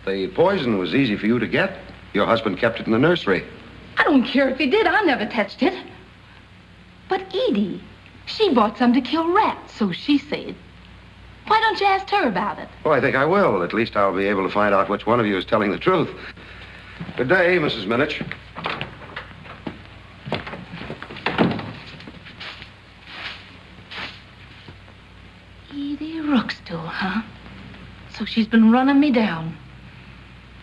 The poison was easy for you to get. Your husband kept it in the nursery. I don't care if he did. I never touched it. But Edie, she bought some to kill rats, so she said. Why don't you ask her about it? Well, I think I will. At least I'll be able to find out which one of you is telling the truth. Good day, Mrs. Minich. Edie Rookstool, huh? So she's been running me down.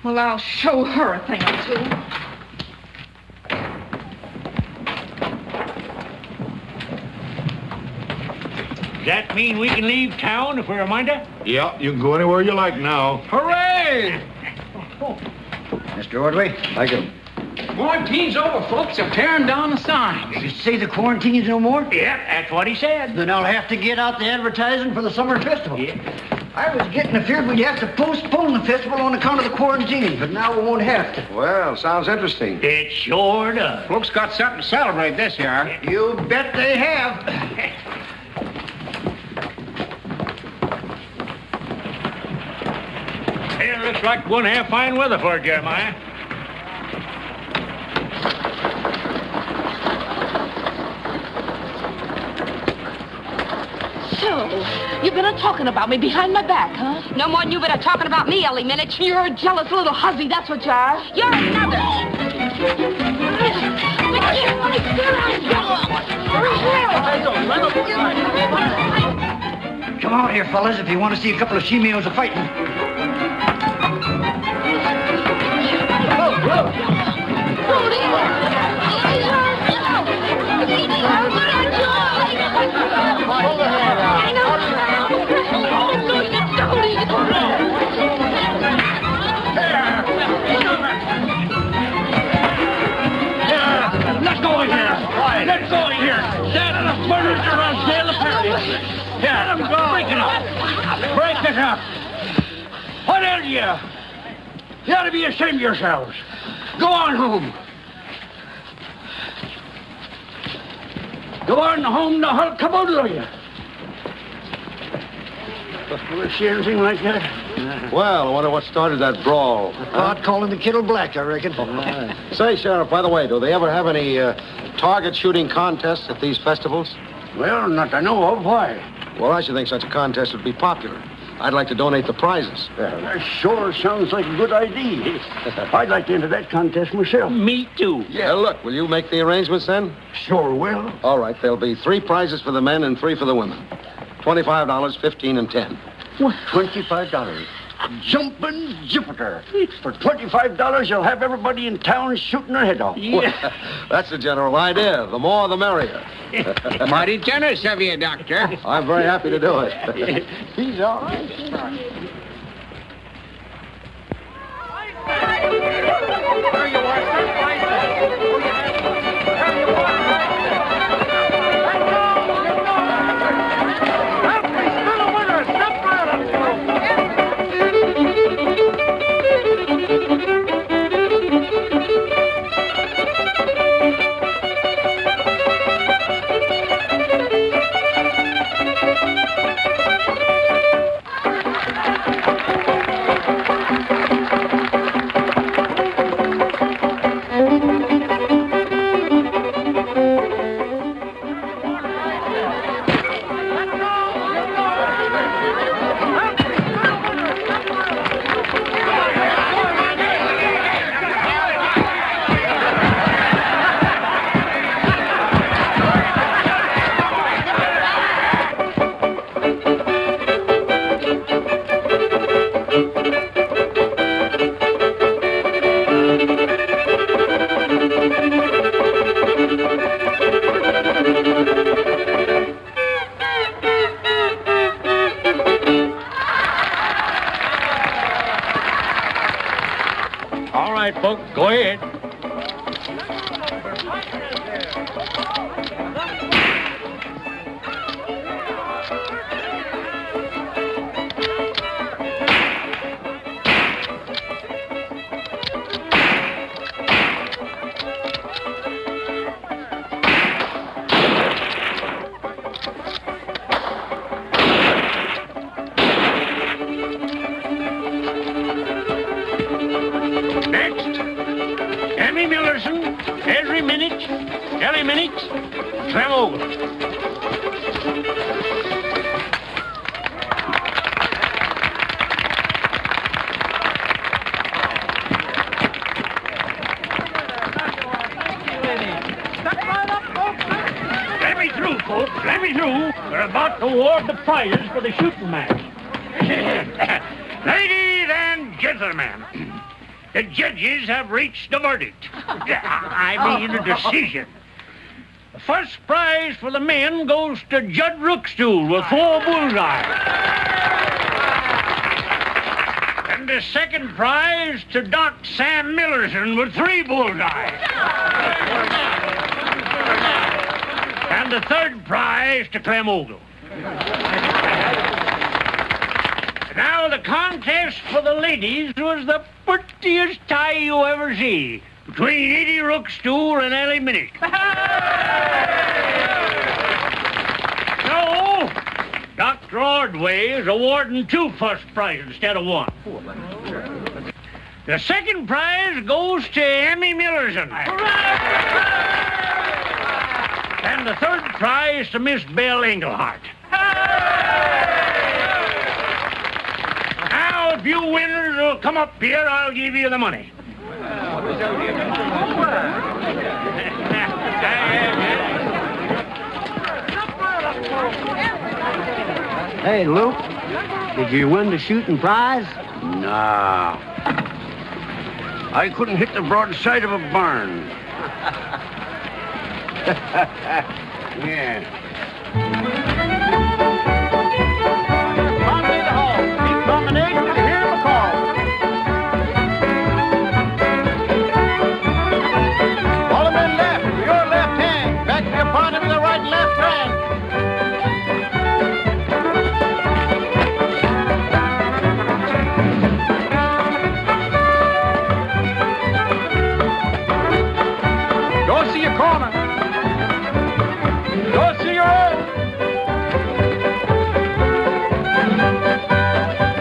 Well, I'll show her a thing or two. Does that mean we can leave town if we're a minder? Yeah, you can go anywhere you like now. Hooray! Mr. Ordway? Thank you. Quarantine's over, folks. They're tearing down the signs. Did you say the quarantine's no more? Yeah, that's what he said. Then I'll have to get out the advertising for the summer festival. Yeah. I was getting afeard we'd have to postpone the festival on account of the quarantine, but now we won't have to. Well, sounds interesting. It sure does. Folks got something to celebrate this year. You bet they have. It looks like we're going to have fine weather for it, Jeremiah. So, you've been talking about me behind my back, huh? No more than you've been talking about me, Ellie Minute. You're a jealous little hussy, that's what you are. You're another. Come out here, fellas, if you want to see a couple of she-meals of fighting. Let's go in here. Let's go in here. Stand enough murders around jail the party. Yeah, let him go. Break it up. Break it up. What are you? You ought to be ashamed of yourselves. Go on home. Go on home, the whole caboodle of you. Ever see anything like that? Well, I wonder what started that brawl. Pot calling the kettle black, I reckon. Say, Sheriff, by the way, do they ever have any target shooting contests at these festivals? Well, not to know of. Why? Well, I should think such a contest would be popular. I'd like to donate the prizes. That sure sounds like a good idea. I'd like to enter that contest myself. Me too. Yeah, look, will you make the arrangements then? Sure will. All right, there'll be 3 prizes for the men and 3 for the women. $25, 15, and 10. What? $25? Jumping Jupiter. For $25, you'll have everybody in town shooting their head off. Yeah. Well, that's the general idea. The more, the merrier. Mighty generous of you, Doctor. I'm very happy to do it. He's all right. There you are, sir. All right, folks, go ahead. MILLERSON, every minute, Clem over. Let me through, folks, let me through. We're about to award the prizes for the shooting match. Ladies and gentlemen, the judges have reached a verdict. I mean a decision. The first prize for the men goes to Judd Rookstool with 4 bullseyes. And the second prize to Doc Sam Millerson with 3 bullseyes. And the third prize to Clem Ogle. Now, the contest for the ladies was the prettiest tie you ever see, between Edie Rookstool and Ellie Minute. So, Dr. Ordway is awarding 2 first prizes instead of 1. The second prize goes to Emmy Millerson. And the third prize to Miss Belle Englehart. of you winners will come up here, I'll give you the money. Hey, Luke, did you win the shooting prize? Nah. I couldn't hit the broadside of a barn. Yeah. Conway the Hall. Big combination. Hear the call. All the men left. Your left hand. Back to your partner with the right and left hand. Go see your corner. Go see your own.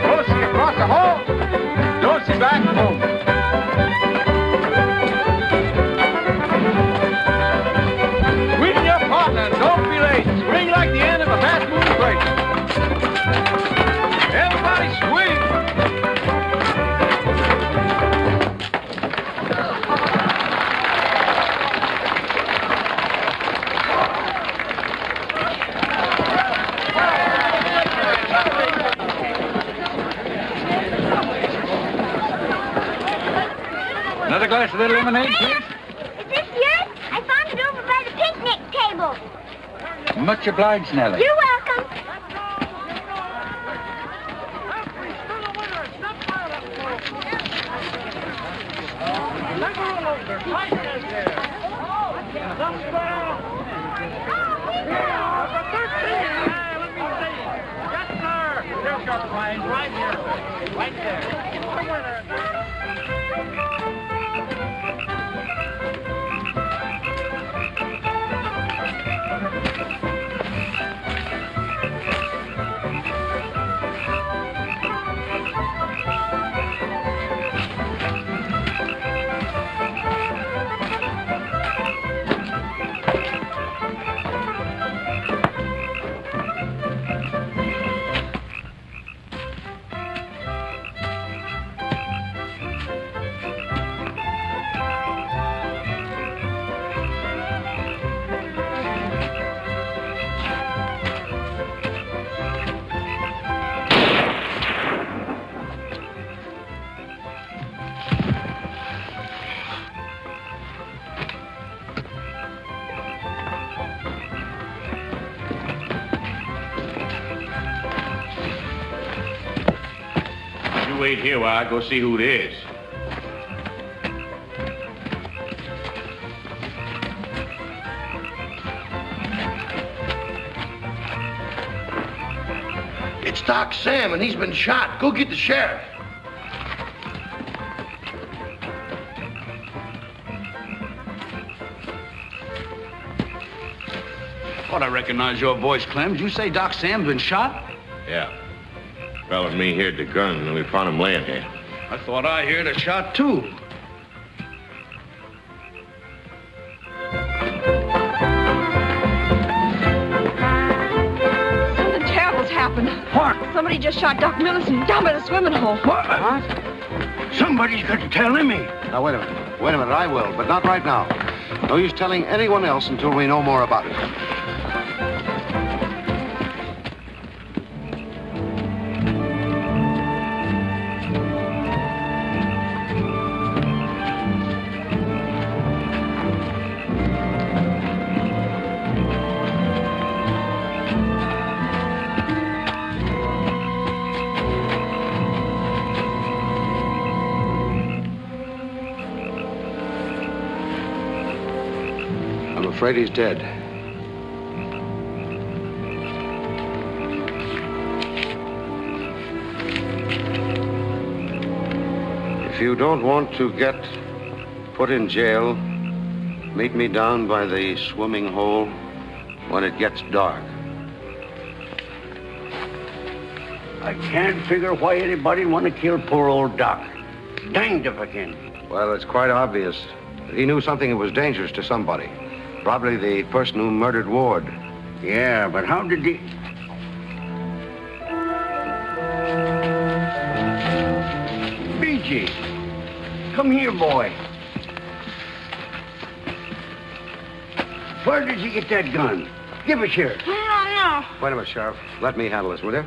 Go see across the hall. Don't see back home. Win your partner. Don't be late. Swing like the end of a fast-moving break. Everybody swing. Another glass of that lemonade, please? Is this yours? I found it over by the picnic table. Much obliged, Nellie. You're welcome. Right there. Wait here while I go see who it is. It's Doc Sam, and he's been shot. Go get the sheriff. Thought I recognized your voice, Clem. Did you say Doc Sam's been shot? Yeah. Fella and me here at the gun, and we found him laying here. I thought I heard a shot, too. Something terrible's happened. What? Somebody just shot Doc Millerson down by the swimming hole. What? Somebody's got to tell Emmy. Now, wait a minute. Wait a minute. I will, but not right now. No use telling anyone else until we know more about it. I'm afraid he's dead. If you don't want to get put in jail, meet me down by the swimming hole when it gets dark. I can't figure why anybody'd want to kill poor old Doc. Danged if I can. Well, it's quite obvious. He knew something that was dangerous to somebody. Probably the person who murdered Ward. Yeah, but how did he... BG. Come here, boy. Where did you get that gun? Give it here. No. Wait a minute, Sheriff. Let me handle this, will you?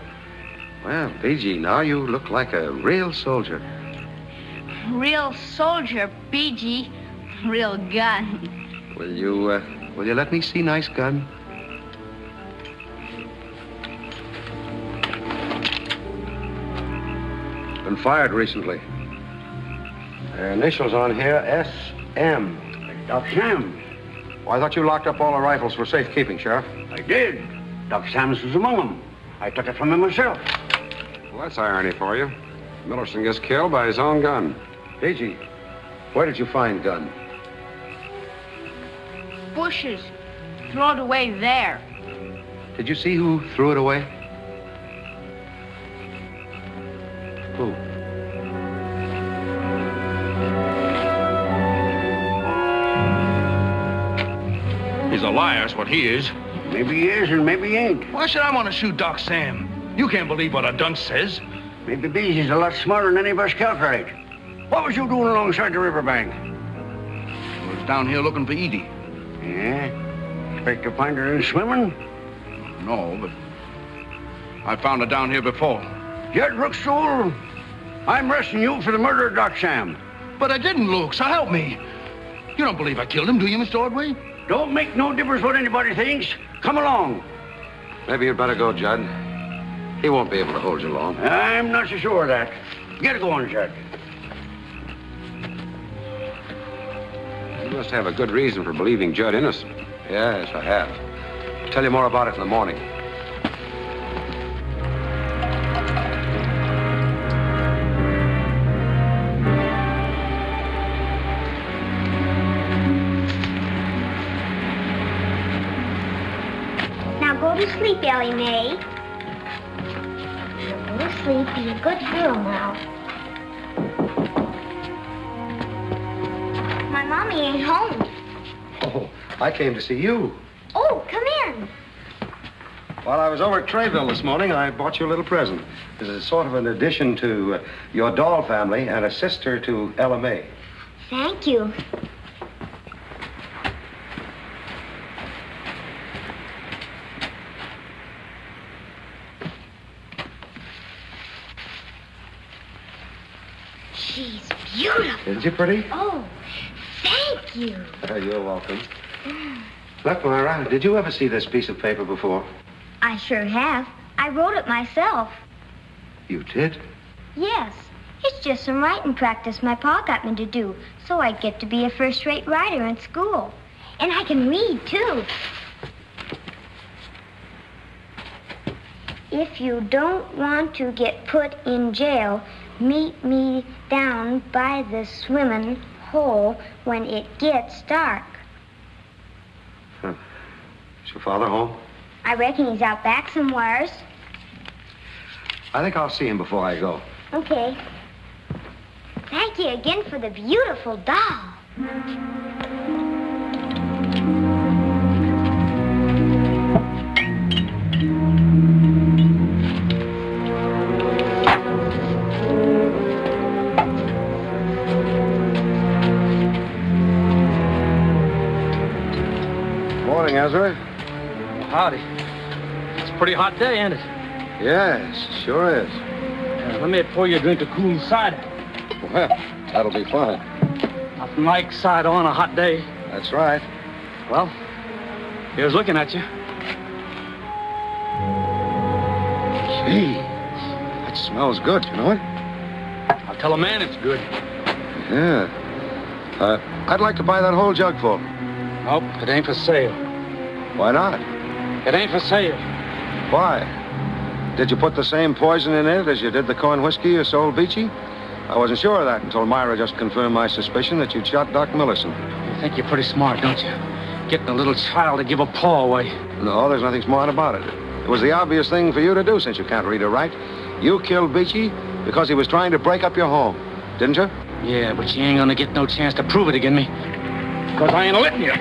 Well, BG, now you look like a real soldier. Real soldier, BG. Real gun. Will you let me see nice gun? Been fired recently. Their initials on here, S.M. Doc Sam. Well, I thought you locked up all the rifles for safekeeping, Sheriff. I did. Doc Sam's was among them. I took it from him myself. Well, that's irony for you. Millerson gets killed by his own gun. BG, where did you find gun? Bushes. Throw it away there. Did you see who threw it away? Who? He's a liar, is what he is. Maybe he is and maybe he ain't. Why should I want to shoot Doc Sam? You can't believe what a dunce says. Maybe BG's a lot smarter than any of us calculate. What was you doing alongside the riverbank? I was down here looking for Edie. Yeah? Expect to find her in swimming? No, but I found her down here before. Jed Rookstool, I'm arresting you for the murder of Doc Sam. But I didn't, Luke, so help me. You don't believe I killed him, do you, Mr. Ordway? Don't make no difference what anybody thinks. Come along. Maybe you'd better go, Judd. He won't be able to hold you long. I'm not so sure of that. Get going, Judd. You must have a good reason for believing Judd innocent. Yes, I have. I'll tell you more about it in the morning. Now go to sleep, Ellie Mae. Go to sleep. Be a good girl now. My mommy ain't home. Oh, I came to see you. Oh, come in. While I was over at Trayville this morning, I bought you a little present. This is sort of an addition to your doll family and a sister to Ella Mae. Thank you. She's beautiful. Isn't she pretty? Oh, thank you. You're welcome. Look, Myra, did you ever see this piece of paper before? I sure have. I wrote it myself. You did? Yes. It's just some writing practice my pa got me to do, so I'd get to be a first-rate writer in school. And I can read, too. If you don't want to get put in jail, meet me down by the swimming hole when it gets dark. Huh. Is your father home? I reckon he's out back somewheres. I think I'll see him before I go. Okay. Thank you again for the beautiful doll. Morning, Ezra. Howdy. It's a pretty hot day, ain't it? Yes, sure is. Let me pour you a drink of cool cider. Well, that'll be fine. Nothing like cider on a hot day. That's right. Well, here's looking at you. Gee, that smells good, you know it? I'll tell a man it's good. Yeah. I'd like to buy that whole jug full. Nope, it ain't for sale. Why not? It ain't for sale. Why? Did you put the same poison in it as you did the corn whiskey you sold Beachy? I wasn't sure of that until Myra just confirmed my suspicion that you'd shot Doc Millerson. You think you're pretty smart, don't you? Getting a little child to give a paw away. No, there's nothing smart about it. It was the obvious thing for you to do since you can't read or write. You killed Beachy because he was trying to break up your home, didn't you? Yeah, but you ain't gonna get no chance to prove it against me. Because I ain't letting you.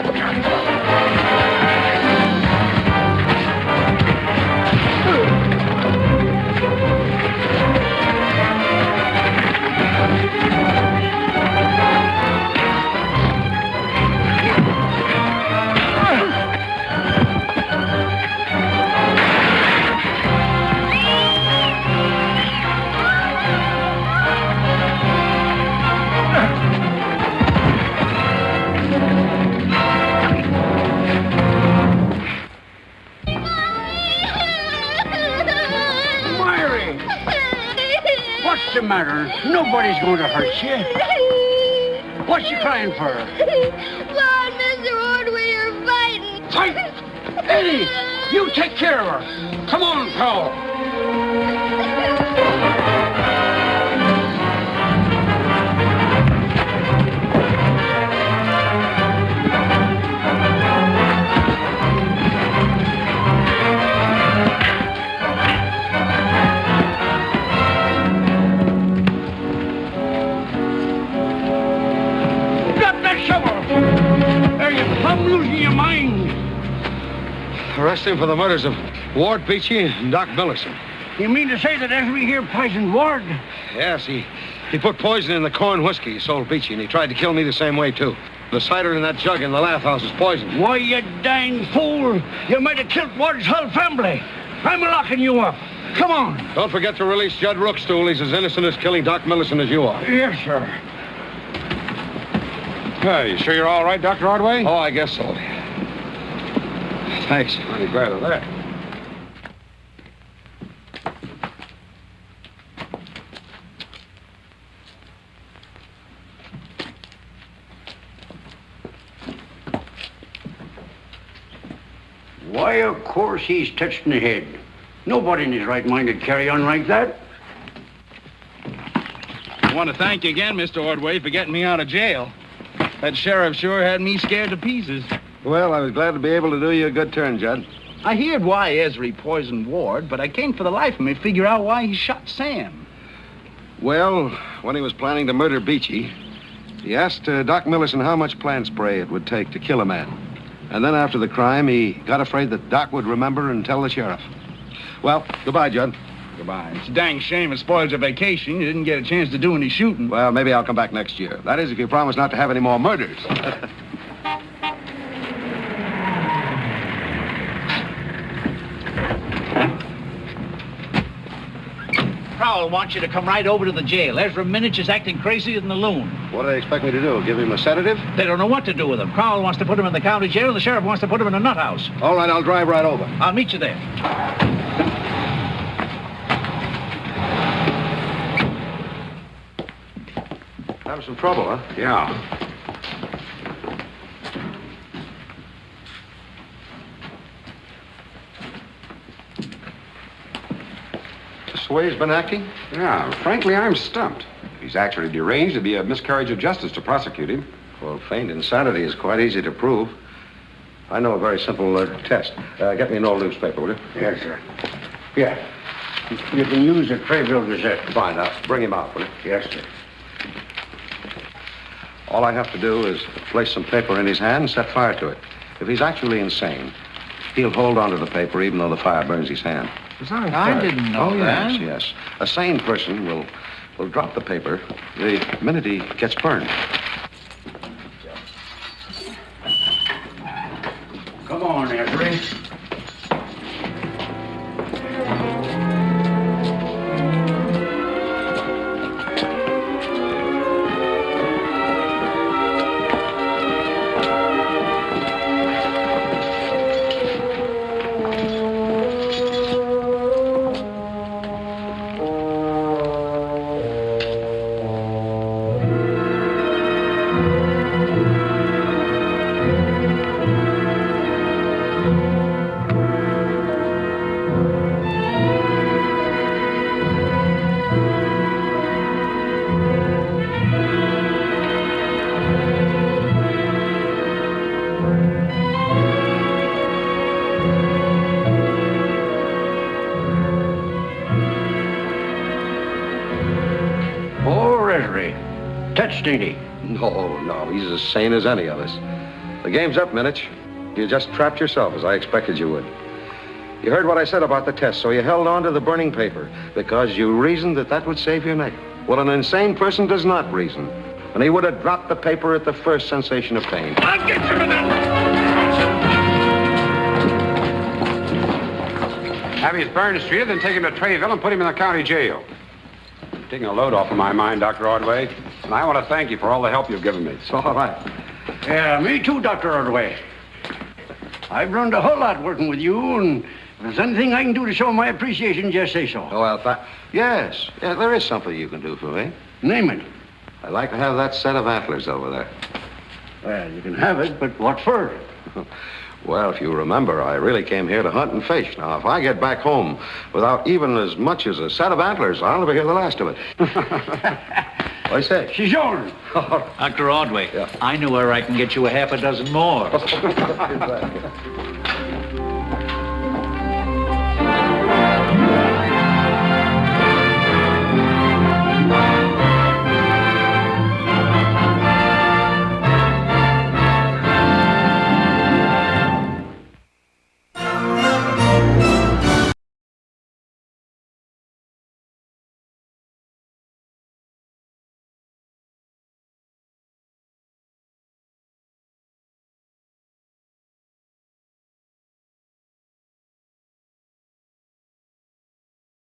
What's the matter? Nobody's going to hurt you. What you crying for? Paul and Mr. Ordway are fighting. Fight? Eddie, you take care of her. Come on, Paul. I'm losing your mind. Arrest him for the murders of Ward Beachy and Doc Millerson. You mean to say that Esme here poisoned Ward? Yes, he put poison in the corn whiskey he sold Beachy, and he tried to kill me the same way, too. The cider in that jug in the lath house is poisoned. Why, you dang fool. You might have killed Ward's whole family. I'm locking you up. Come on. Don't forget to release Judd Rookstool. He's as innocent as killing Doc Millerson as you are. Yes, sir. You sure you're all right, Dr. Ordway? Oh, I guess so. Thanks. Mighty glad of that. Why, of course he's touched in the head. Nobody in his right mind would carry on like that. I want to thank you again, Mr. Ordway, for getting me out of jail. That sheriff sure had me scared to pieces. Well, I was glad to be able to do you a good turn, Judd. I heard why Esri poisoned Ward, but I can't for the life of me figure out why he shot Sam. Well, when he was planning to murder Beachy, he asked Doc Millerson how much plant spray it would take to kill a man. And then after the crime, he got afraid that Doc would remember and tell the sheriff. Well, goodbye, Judd. Goodbye. It's a dang shame it spoils your vacation. You didn't get a chance to do any shooting. Well, maybe I'll come back next year. That is, if you promise not to have any more murders. Crowell wants you to come right over to the jail. Ezra Minich is acting crazier than the loon. What do they expect me to do? Give him a sedative? They don't know what to do with him. Crowell wants to put him in the county jail, and the sheriff wants to put him in a nut house. All right, I'll drive right over. I'll meet you there. Having some trouble, huh? Yeah. This way he's been acting? Yeah, frankly, I'm stumped. He's actually deranged. It'd be a miscarriage of justice to prosecute him. Well, feigned insanity is quite easy to prove. I know a very simple test. Get me an old newspaper, will you? Yes, sir. Yeah. You can use the Trayville Gazette. Fine. Now, bring him out, will you? Yes, sir. All I have to do is place some paper in his hand and set fire to it. If he's actually insane, he'll hold onto the paper even though the fire burns his hand. I didn't know that. Yes. A sane person will drop the paper the minute he gets burned. Come on, Ezra. Touched, ain't he? No, he's as sane as any of us. The game's up, Minich. You just trapped yourself, as I expected you would. You heard what I said about the test, so you held on to the burning paper because you reasoned that would save your neck. Well, an insane person does not reason, and he would have dropped the paper at the first sensation of pain. I'll get you in there! Have his burns treated, then take him to Trayville and put him in the county jail. Taking a load off of my mind, Dr. Ordway. And I want to thank you for all the help you've given me. It's all right. Yeah, me too, Dr. Ordway. I've learned a whole lot working with you, and If there's anything I can do to show my appreciation, just say so. Oh, well, yes. Yeah, there is something you can do for me. Name it. I'd like to have that set of antlers over there. Well, you can have it, but what for? Well, if you remember, I really came here to hunt and fish. Now, if I get back home without even as much as a set of antlers, I'll never hear the last of it. What do you say? She's yours. Dr. Ordway, I know where I can get you a half a dozen more.